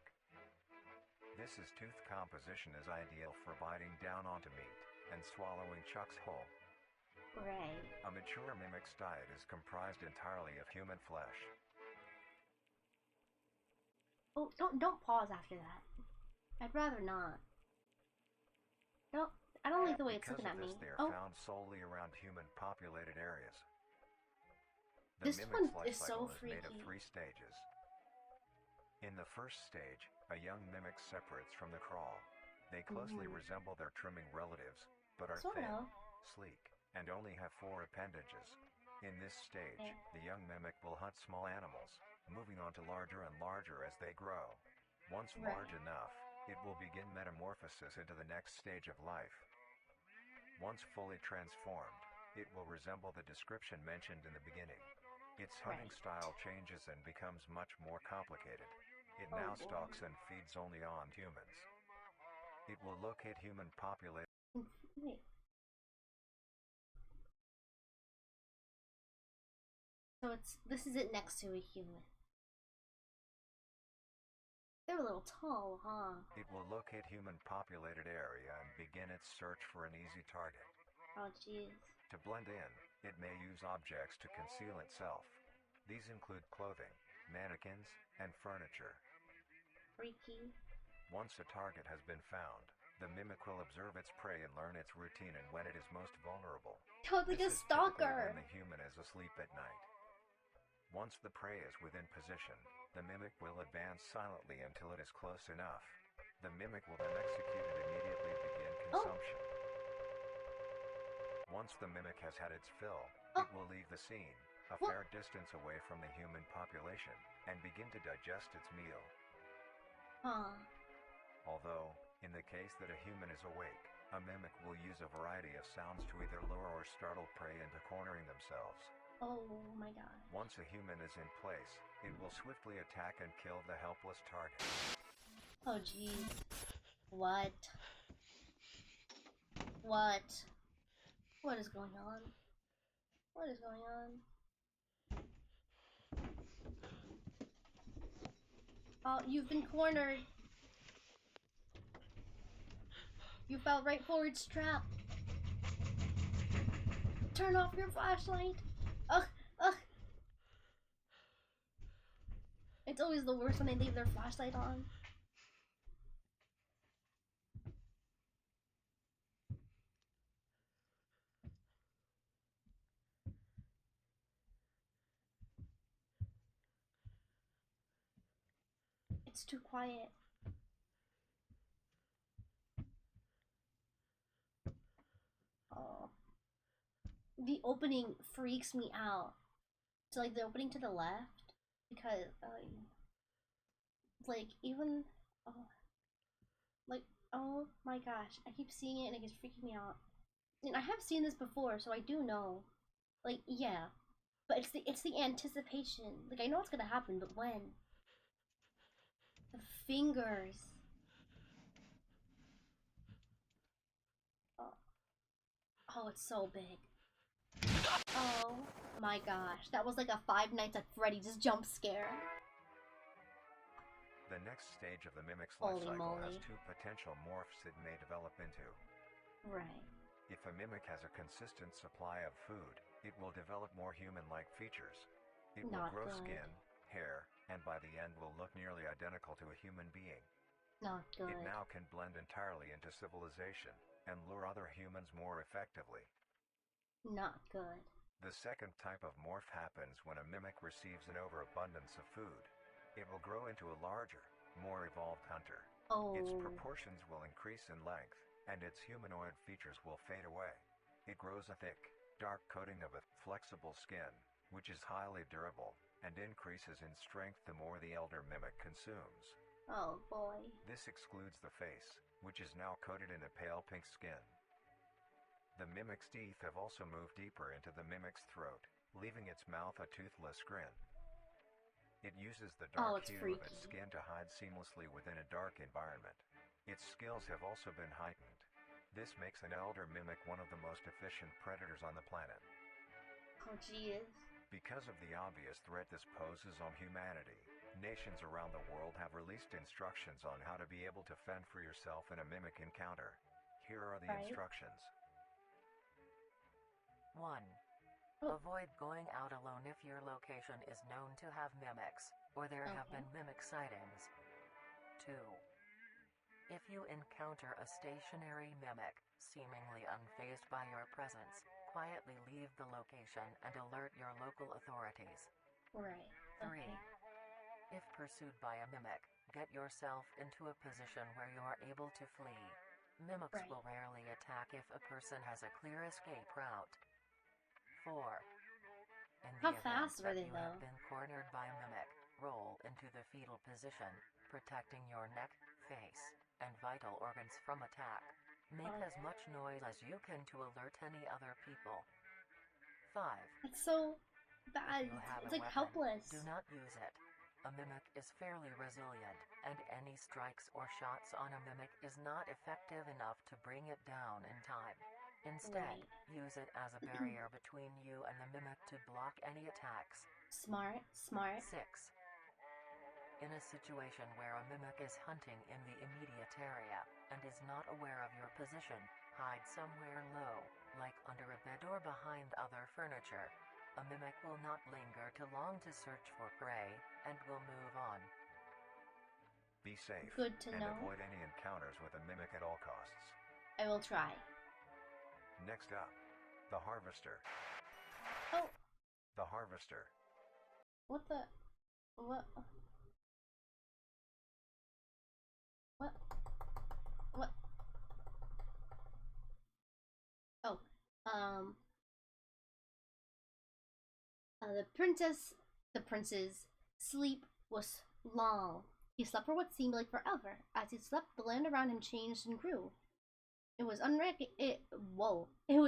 This tooth composition is ideal for biting down onto meat and swallowing chunks whole. A mature mimic's diet is comprised entirely of human flesh. Don't pause after that. I'd rather not. I don't like the way it's looking at me. They are found solely around human-populated areas. This one is so freaky. Made of 3 stages. In the first stage, a young mimic separates from the crawl. They closely resemble their trimming relatives, but are thin, sleek, and only have 4 appendages. In this stage, the young mimic will hunt small animals, moving on to larger and larger as they grow. Once large enough, it will begin metamorphosis into the next stage of life. Once fully transformed, it will resemble the description mentioned in the beginning. Its hunting style changes and becomes much more complicated. It now stalks and feeds only on humans. It will locate human population. Wait. So this is it next to a human. They're a little tall, huh? It will locate human populated area and begin its search for an easy target. Oh jeez. To blend in, it may use objects to conceal itself. These include clothing, mannequins, and furniture. Freaky. Once a target has been found, the mimic will observe its prey and learn its routine and when it is most vulnerable. Oh, like a stalker. When the human is asleep at night. Once the prey is within position, the mimic will advance silently until it is close enough. The mimic will then execute and immediately begin consumption. Once the mimic has had its fill, it will leave the scene, a fair distance away from the human population, and begin to digest its meal. Although, in the case that a human is awake, a mimic will use a variety of sounds to either lure or startle prey into cornering themselves. Oh my god. Once a human is in place, it will swiftly attack and kill the helpless target. Oh jeez. What? What? What is going on? What is going on? Oh, you've been cornered. You fell right for its trap. Turn off your flashlight. Ugh, ugh. It's always the worst when they leave their flashlight on. It's too quiet. Oh. The opening freaks me out. So like the opening to the left, because like even like oh my gosh, I keep seeing it and it's freaking me out. And I have seen this before, so I do know. Like yeah, but it's the anticipation. Like I know what's gonna happen, but when? The fingers. Oh, it's so big. Oh my gosh, that was like a Five Nights at Freddy's jump scare. The next stage of the mimic's life cycle has two potential morphs it may develop into. Right. If a mimic has a consistent supply of food, it will develop more human-like features. It will grow skin, hair, and by the end will look nearly identical to a human being. Not good. It now can blend entirely into civilization and lure other humans more effectively. Not good. The second type of morph happens when a mimic receives an overabundance of food. It will grow into a larger, more evolved hunter. Its proportions will increase in length, and its humanoid features will fade away. It grows a thick, dark coating of a flexible skin, which is highly durable, and increases in strength the more the elder mimic consumes. Oh boy. This excludes the face, which is now coated in a pale pink skin. The mimic's teeth have also moved deeper into the mimic's throat, leaving its mouth a toothless grin. It uses the dark hue of its skin to hide seamlessly within a dark environment. Its skills have also been heightened. This makes an elder mimic one of the most efficient predators on the planet. Oh jeez. Because of the obvious threat this poses on humanity, nations around the world have released instructions on how to be able to fend for yourself in a mimic encounter. Here are the instructions. 1. Avoid going out alone if your location is known to have mimics, or there have been mimic sightings. 2. If you encounter a stationary mimic, seemingly unfazed by your presence, quietly leave the location and alert your local authorities. Right. 3. If pursued by a mimic, get yourself into a position where you are able to flee. Mimics will rarely attack if a person has a clear escape route. 4. In the event that you have been cornered by a mimic, roll into the fetal position, protecting your neck, face, and vital organs from attack. Make as much noise as you can to alert any other people. 5. It's so bad. If you have It's a like weapon, helpless. Do not use it. A mimic is fairly resilient, and any strikes or shots on a mimic is not effective enough to bring it down in time. Instead, use it as a barrier between you and the mimic to block any attacks. Smart. 6. In a situation where a mimic is hunting in the immediate area and is not aware of your position, hide somewhere low, like under a bed or behind other furniture. A mimic will not linger too long to search for prey and will move on. Be safe. Good to and know. Avoid any encounters with a mimic at all costs. I will try. Next up, the Harvester. Oh. The Harvester. What the? What? What? What? Oh. The prince's sleep was long. He slept for what seemed like forever. As he slept, the land around him changed and grew. It was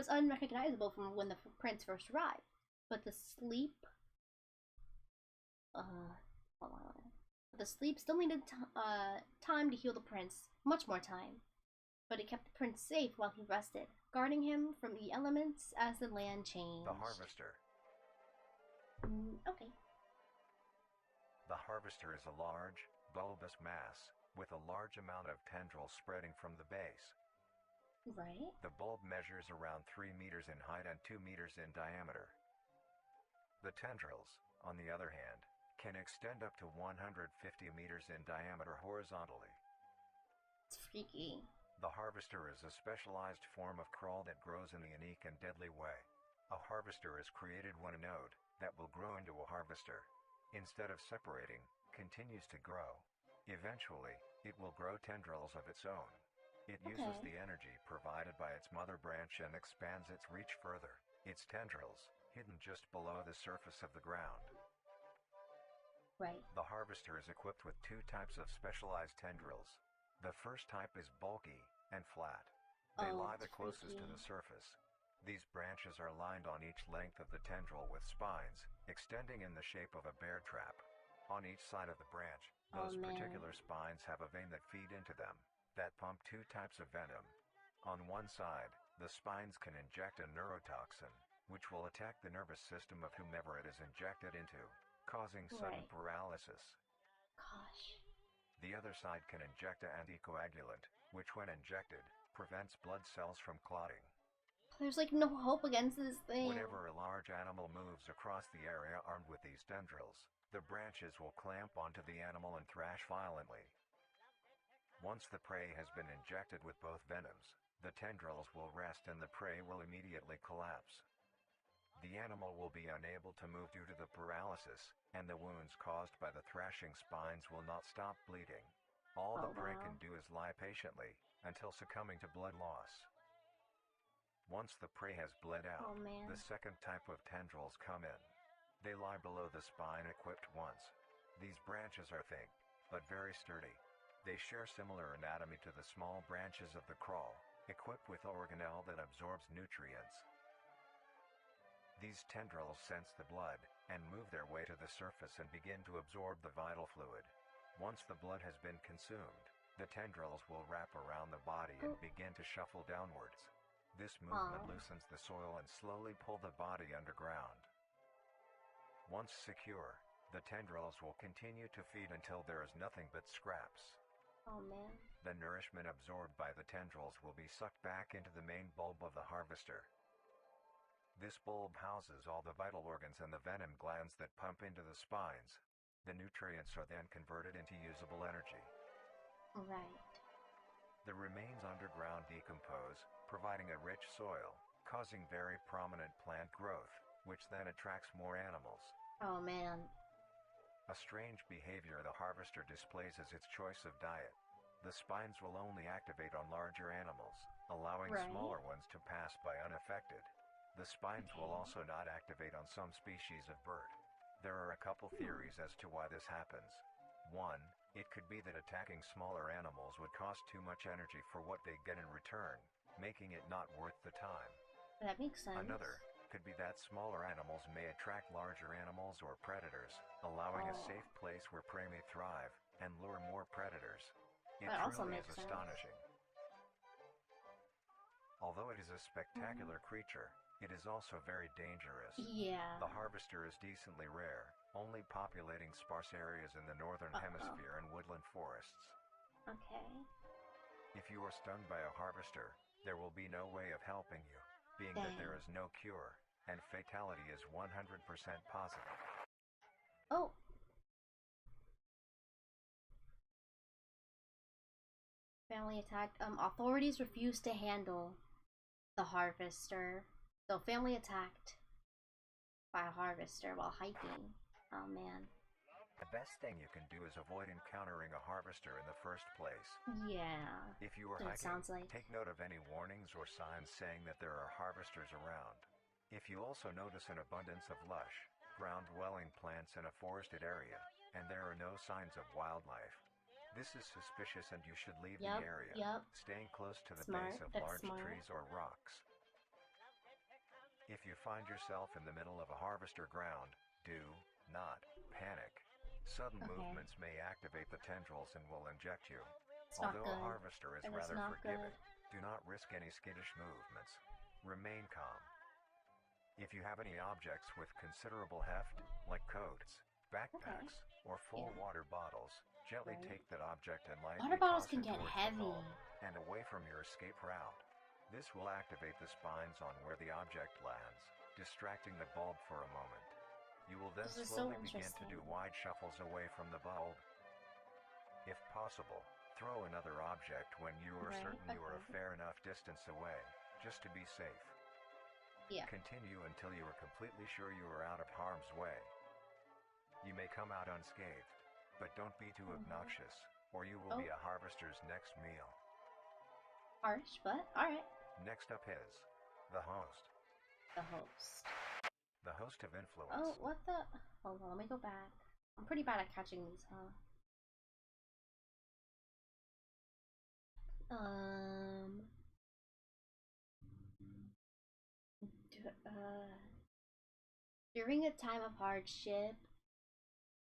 unrecognizable from when the prince first arrived. But the sleep, the sleep still needed time to heal the prince, much more time. But it kept the prince safe while he rested, guarding him from the elements as the land changed. The Harvester. Okay. The Harvester is a large, bulbous mass with a large amount of tendrils spreading from the base. Right. The bulb measures around 3 meters in height and 2 meters in diameter. The tendrils, on the other hand, can extend up to 150 meters in diameter horizontally. It's freaky. The Harvester is a specialized form of crawl that grows in a unique and deadly way. A harvester is created when a node that will grow into a harvester, instead of separating, continues to grow. Eventually, it will grow tendrils of its own. It uses the energy provided by its mother branch and expands its reach further. Its tendrils, hidden just below the surface of the ground. Right. The harvester is equipped with 2 types of specialized tendrils. The first type is bulky and flat. They lie the closest to the surface. These branches are lined on each length of the tendril with spines, extending in the shape of a bear trap. On each side of the branch, those particular spines have a vein that feed into them, that pump 2 types of venom. On one side, the spines can inject a neurotoxin, which will attack the nervous system of whomever it is injected into, causing sudden paralysis. Gosh. The other side can inject an anticoagulant, which when injected, prevents blood cells from clotting. There's like no hope against this thing. Whenever a large animal moves across the area armed with these tendrils, the branches will clamp onto the animal and thrash violently. Once the prey has been injected with both venoms, the tendrils will rest and the prey will immediately collapse. The animal will be unable to move due to the paralysis, and the wounds caused by the thrashing spines will not stop bleeding. All the prey can do is lie patiently, until succumbing to blood loss. Once the prey has bled out, the second type of tendrils come in. They lie below the spine equipped once. These branches are thick, but very sturdy. They share similar anatomy to the small branches of the crawl, equipped with organelle that absorbs nutrients. These tendrils sense the blood, and move their way to the surface and begin to absorb the vital fluid. Once the blood has been consumed, the tendrils will wrap around the body and begin to shuffle downwards. This movement loosens the soil and slowly pull the body underground. Once secure, the tendrils will continue to feed until there is nothing but scraps. The nourishment absorbed by the tendrils will be sucked back into the main bulb of the harvester. This bulb houses all the vital organs and the venom glands that pump into the spines. The nutrients are then converted into usable energy. Right. The remains underground decompose, providing a rich soil, causing very prominent plant growth, which then attracts more animals. Oh man. A strange behavior the harvester displays is its choice of diet. The spines will only activate on larger animals, allowing smaller ones to pass by unaffected. The spines will also not activate on some species of bird. There are a couple theories as to why this happens. One, it could be that attacking smaller animals would cost too much energy for what they get in return, making it not worth the time. That makes sense. Another, could be that smaller animals may attract larger animals or predators, allowing a safe place where prey may thrive and lure more predators. It truly is astonishing. Although it is a spectacular creature, it is also very dangerous. Yeah. The harvester is decently rare, only populating sparse areas in the northern hemisphere and woodland forests. Okay. If you are stung by a harvester, there will be no way of helping you, being that there is no cure, and fatality is 100% possible. Oh. Family attacked. Authorities refused to handle the harvester. So family attacked by a harvester while hiking. Oh man. The best thing you can do is avoid encountering a harvester in the first place. Yeah. If you are hiking, take note of any warnings or signs saying that there are harvesters around. If you also notice an abundance of lush, ground-dwelling plants in a forested area, and there are no signs of wildlife, this is suspicious and you should leave the area, staying close to the base of large trees or rocks. If you find yourself in the middle of a harvester ground, do not panic. Sudden movements may activate the tendrils and will inject you. Although a harvester is rather forgiving, do not risk any skittish movements. Remain calm. If you have any objects with considerable heft, like coats, backpacks, or full water bottles, gently take that object and lightly water bottles toss can it get towards heavy. the bulb and away from your escape route. This will activate the spines on where the object lands, distracting the bulb for a moment. You will then slowly begin to do wide shuffles away from the bulb. If possible, throw another object when you are certain you are a fair enough distance away, just to be safe. Continue until you are completely sure you are out of harm's way. You may come out unscathed, but don't be too obnoxious, or you will be a harvester's next meal. Harsh, but alright. Next up is the host. The host. The host of influence. Oh, what the? Hold on, let me go back. I'm pretty bad at catching these, huh? During a time of hardship,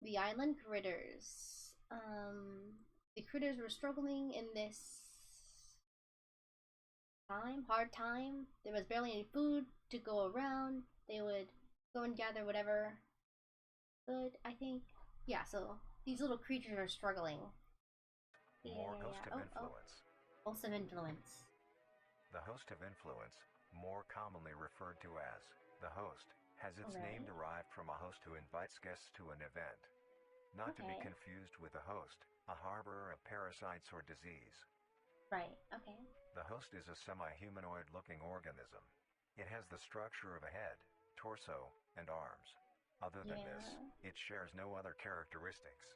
the island critters, the critters were struggling in this hard time. There was barely any food to go around. They would go and gather whatever good, I think. Yeah, so these little creatures are struggling. More host of influence. Host of influence. The host of influence, more commonly referred to as the host, has its name derived from a host who invites guests to an event. Not to be confused with a host, a harborer of parasites or disease. Right, okay. The host is a semi-humanoid looking organism. It has the structure of a head, torso, and arms. Other than this, it shares no other characteristics.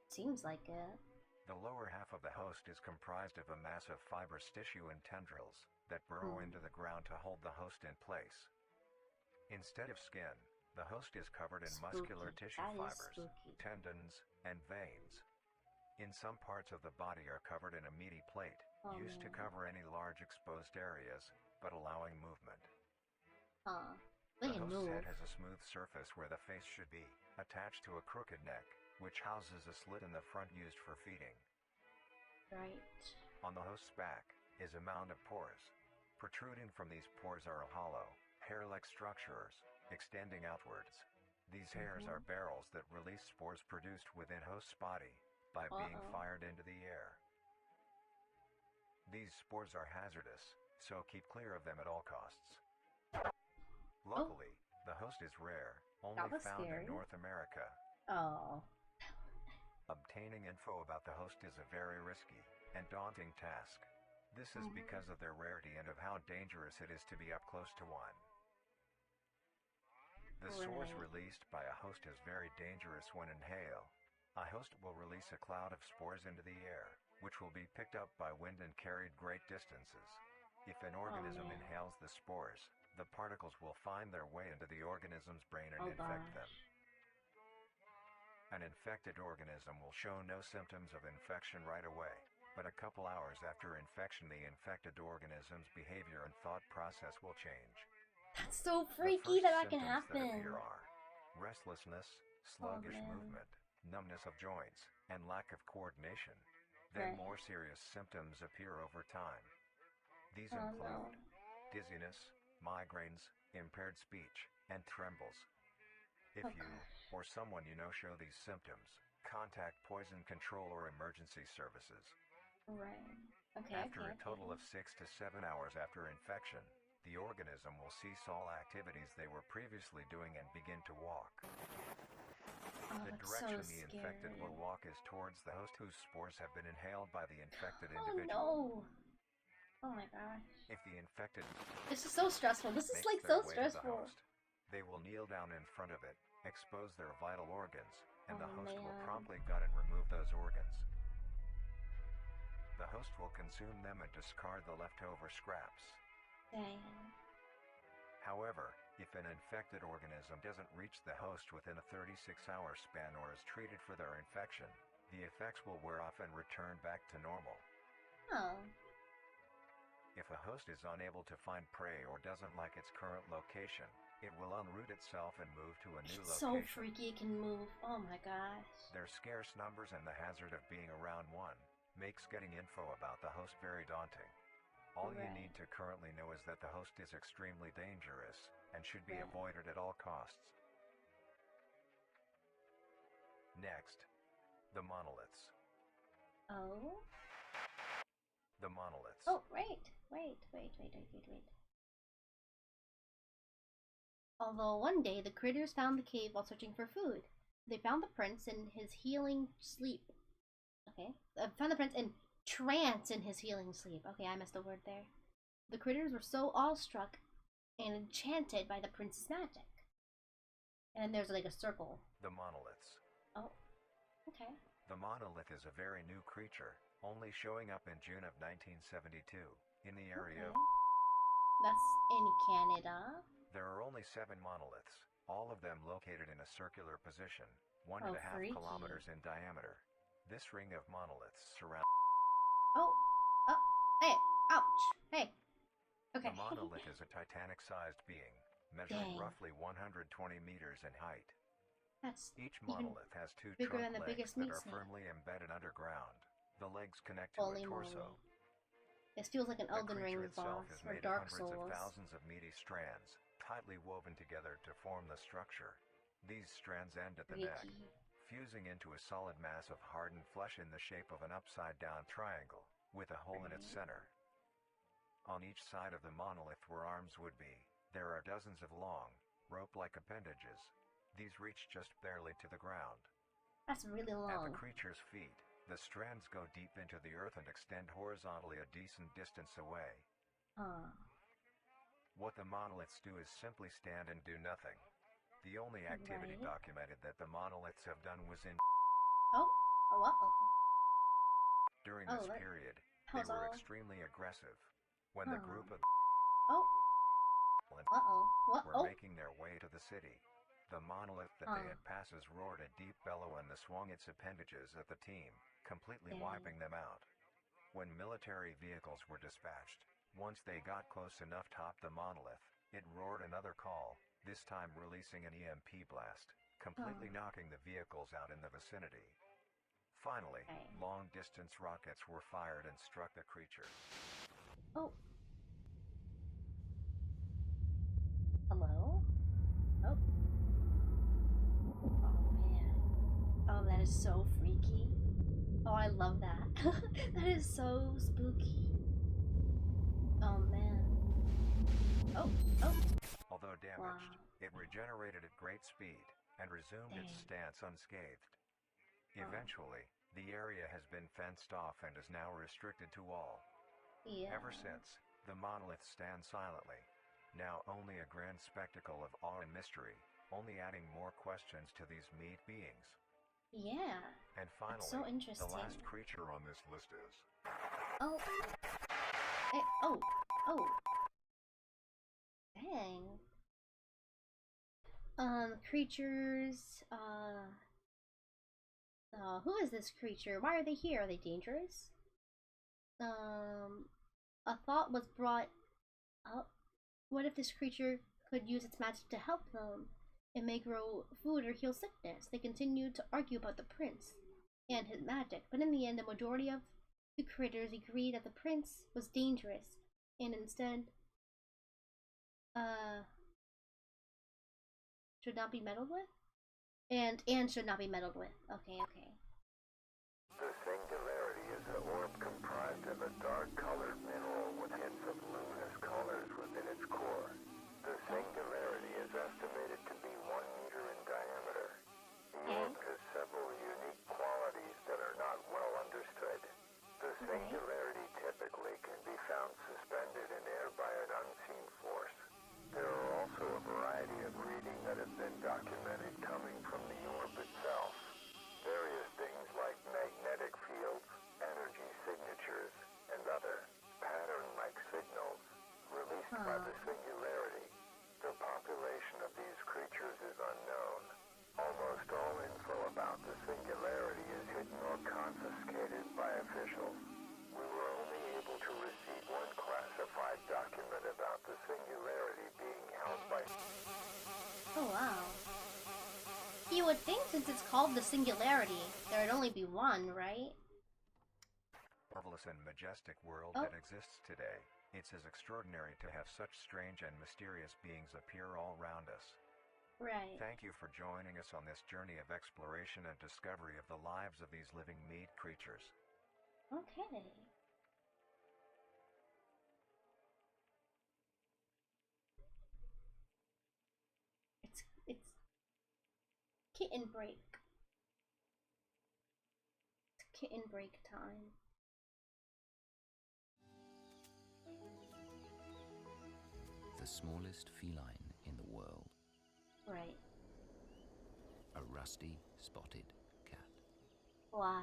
Seems like it. The lower half of the host is comprised of a mass of fibrous tissue and tendrils that burrow into the ground to hold the host in place. Instead of skin, the host is covered in muscular tissue fibers, tendons, and veins. In some parts of the body are covered in a meaty plate, used to cover any large exposed areas, but allowing movement. The host's head has a smooth surface where the face should be, attached to a crooked neck, which houses a slit in the front used for feeding. Right. On the host's back is a mound of pores. Protruding from these pores are hollow, hair-like structures, extending outwards. These hairs are barrels that release spores produced within host's body by being fired into the air. These spores are hazardous, so keep clear of them at all costs. Locally, the host is rare, only found in North America. Obtaining info about the host is a very risky and daunting task. This is because of their rarity and of how dangerous it is to be up close to one. The spores released by a host is very dangerous when inhaled. A host will release a cloud of spores into the air, which will be picked up by wind and carried great distances. If an organism inhales the spores, the particles will find their way into the organism's brain and infect them. An infected organism will show no symptoms of infection right away, but a couple hours after infection the infected organism's behavior and thought process will change. That's so freaky that can happen. That appear are restlessness, sluggish movement, numbness of joints, and lack of coordination. Then more serious symptoms appear over time. These include dizziness, migraines, impaired speech, and trembles. If you or someone you know show these symptoms, contact poison control or emergency services. Right. Okay. After a total of 6 to 7 hours after infection, the organism will cease all activities they were previously doing and begin to walk. The direction the infected will walk is towards the host whose spores have been inhaled by the infected individual. No. Oh my gosh. If the infected... This is so stressful. This is like so stressful. They will kneel down in front of it, expose their vital organs, and the host will promptly gut and remove those organs. The host will consume them and discard the leftover scraps. Dang. However, if an infected organism doesn't reach the host within a 36-hour span or is treated for their infection, the effects will wear off and return back to normal. Oh. If a host is unable to find prey or doesn't like its current location, it will unroot itself and move to a new location. So freaky it can move. Oh my gosh. Their scarce numbers and the hazard of being around one makes getting info about the host very daunting. All you need to currently know is that the host is extremely dangerous and should be avoided at all costs. Next, the monoliths. Oh? The monoliths. Oh, wait. Although one day the critters found the cave while searching for food. They found the prince in his healing sleep. Okay. Found the prince in trance in his healing sleep. Okay, I missed a word there. The critters were so awestruck and enchanted by the prince's magic. And there's like a circle. The monoliths. Oh, okay. The monolith is a very new creature, only showing up in June of 1972 in the area. That's in Canada. There are only 7 monoliths, all of them located in a circular position, 1.5 kilometers in diameter. This ring of monoliths surrounds. Oh, hey, ouch, hey. Okay. The monolith is a Titanic-sized being, measuring roughly 120 meters in height. That's Each monolith has 2 bigger trunk than the legs biggest that meat are snake. firmly embedded underground. The legs connect to a torso. This feels like an Elden Ring boss or Dark Souls. Of thousands of meaty strands, tightly woven together to form the structure. These strands end at the neck, fusing into a solid mass of hardened flesh in the shape of an upside-down triangle, with a hole in its center. On each side of the monolith where arms would be, there are dozens of long, rope-like appendages. These reach just barely to the ground. That's really long. At the creature's feet, the strands go deep into the earth and extend horizontally a decent distance away. What the monoliths do is simply stand and do nothing. The only activity documented that the monoliths have done was in during this period, they were extremely aggressive. When the group of were making their way to the city, the monolith that they had passes roared a deep bellow and swung its appendages at the team, completely wiping them out. When military vehicles were dispatched, once they got close enough top the monolith, it roared another call, this time releasing an EMP blast, completely knocking the vehicles out in the vicinity. Finally, long-distance rockets were fired and struck the creature. Oh. Hello? Oh. Oh, man. Oh, that is so freaky. Oh, I love that. That is so spooky. Oh, man. Oh. Although damaged, it regenerated at great speed and resumed its stance unscathed. Eventually, the area has been fenced off and is now restricted to all. Ever since, the monolith stands silently, now only a grand spectacle of awe and mystery, only adding more questions to these meat beings. Yeah. And finally, so interesting. The last creature on this list is... Oh. Dang. Creatures, who is this creature? Why are they here? Are they dangerous? A thought was brought up. What if this creature could use its magic to help them. It may grow food or heal sickness. They continued to argue about the prince and his magic, but in the end, the majority of the critters agreed that the prince was dangerous and instead should not be meddled with? And should not be meddled with. Okay. The singularity is an orb comprised of a dark-colored mineral with hints of luminous colors within its core. The singularity is estimated to be 1 meter in diameter. The orb has several unique qualities that are not well understood. The singularity typically can be found suspended in air by an unseen force. There are also a variety of reading that have been documented coming from the orb itself. Various things like magnetic fields, energy signatures, and other pattern-like signals released by the singularity. The population of these creatures is unknown. Almost all info about the singularity is hidden or confiscated by officials. We were only able to receive one classified document about the singularity being held by... Oh wow. You would think since it's called the singularity, there would only be one, right? Marvelous and majestic world that exists today. It's as extraordinary to have such strange and mysterious beings appear all around us. Right. Thank you for joining us on this journey of exploration and discovery of the lives of these living meat creatures. Okay. It's kitten break. It's kitten break time. The smallest feline in the world. Right. A rusty spotted cat. Wow.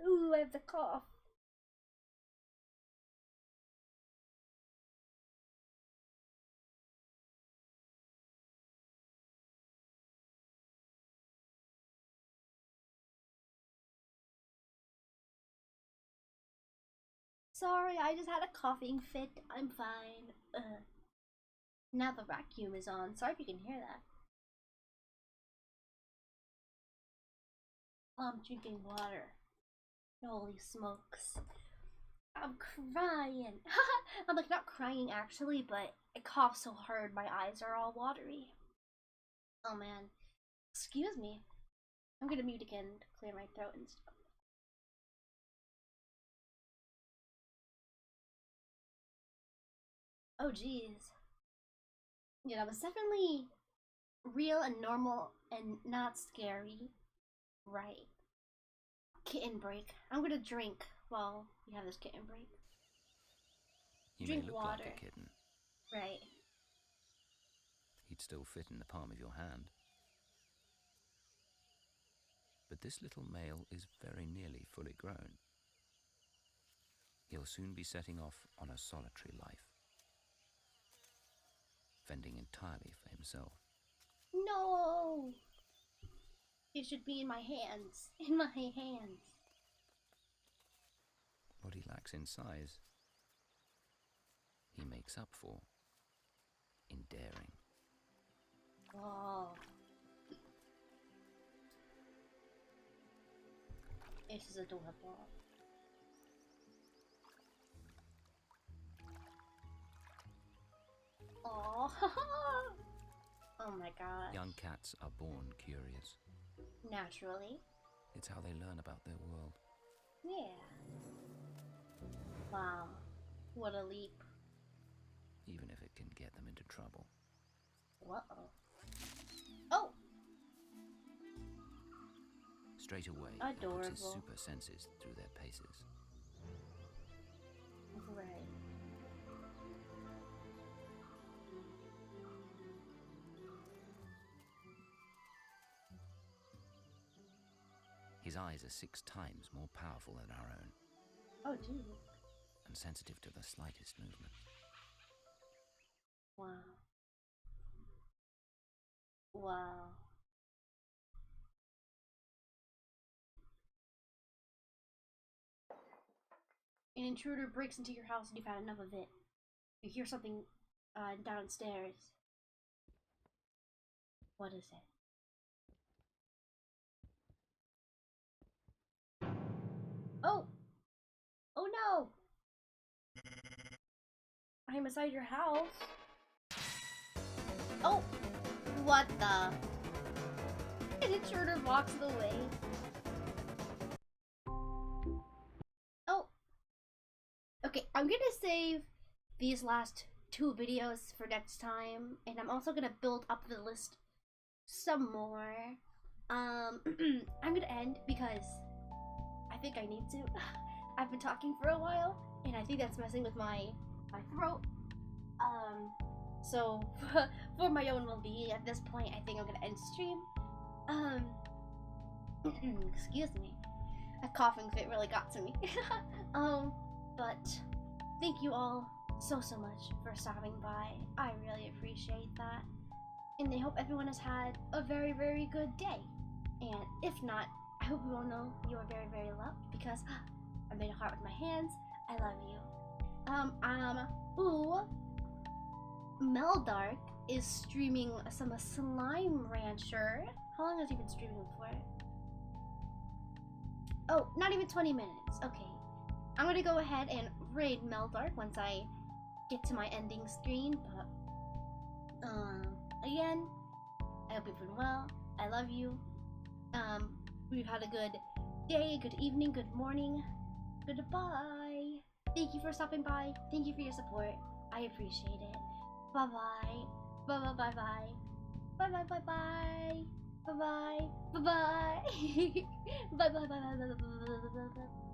Ooh, I have the cough. Sorry, I just had a coughing fit. I'm fine. Now the vacuum is on. Sorry if you can hear that. I'm drinking water. Holy smokes. I'm crying. I'm like not crying actually, but I cough so hard my eyes are all watery. Oh man. Excuse me. I'm gonna mute again to clear my throat and stuff. Oh geez. Yeah, that was definitely real and normal and not scary. Right. Kitten break. I'm gonna drink while we have this kitten break. He Drink may look water. like a kitten. Right. He'd still fit in the palm of your hand. But this little male is very nearly fully grown. He'll soon be setting off on a solitary life, fending entirely for himself. No! It should be in my hands. In my hands. What he lacks in size, he makes up for in daring. Oh. This is adorable. Oh. Oh my god. Young cats are born curious. Naturally. It's how they learn about their world. Yeah. Wow. What a leap. Even if it can get them into trouble. Uh-oh. Oh! Straight away, he puts his Adorable. super senses through their paces. Right. His eyes are 6 times more powerful than our own. Oh, geez. And sensitive to the slightest movement. Wow. Wow. An intruder breaks into your house and you've had enough of it. You hear something downstairs. What is it? Oh! Oh no! I'm inside your house. Oh! What the? An intruder walks away. Oh! Okay, I'm gonna save these last 2 videos for next time, and I'm also gonna build up the list some more. I'm gonna end because I think I need to. I've been talking for a while, and I think that's messing with my throat. So for my own well-being at this point, I think I'm gonna end stream. Excuse me. A coughing fit really got to me. But thank you all so much for stopping by. I really appreciate that. And I hope everyone has had a very good day. And if not, I hope you all know you are very loved, because I made a heart with my hands. I love you. Meldark is streaming some Slime Rancher. How long has he been streaming for? Oh, not even 20 minutes. Okay. I'm gonna go ahead and raid Meldark once I get to my ending screen, but again, I hope you've been well. I love you. We've had a good day, good evening, good morning. Goodbye. Thank you for stopping by. Thank you for your support. I appreciate it. Bye bye. Bye bye bye bye. Bye bye bye bye. Bye bye. Bye bye. Bye bye bye bye bye bye bye bye bye.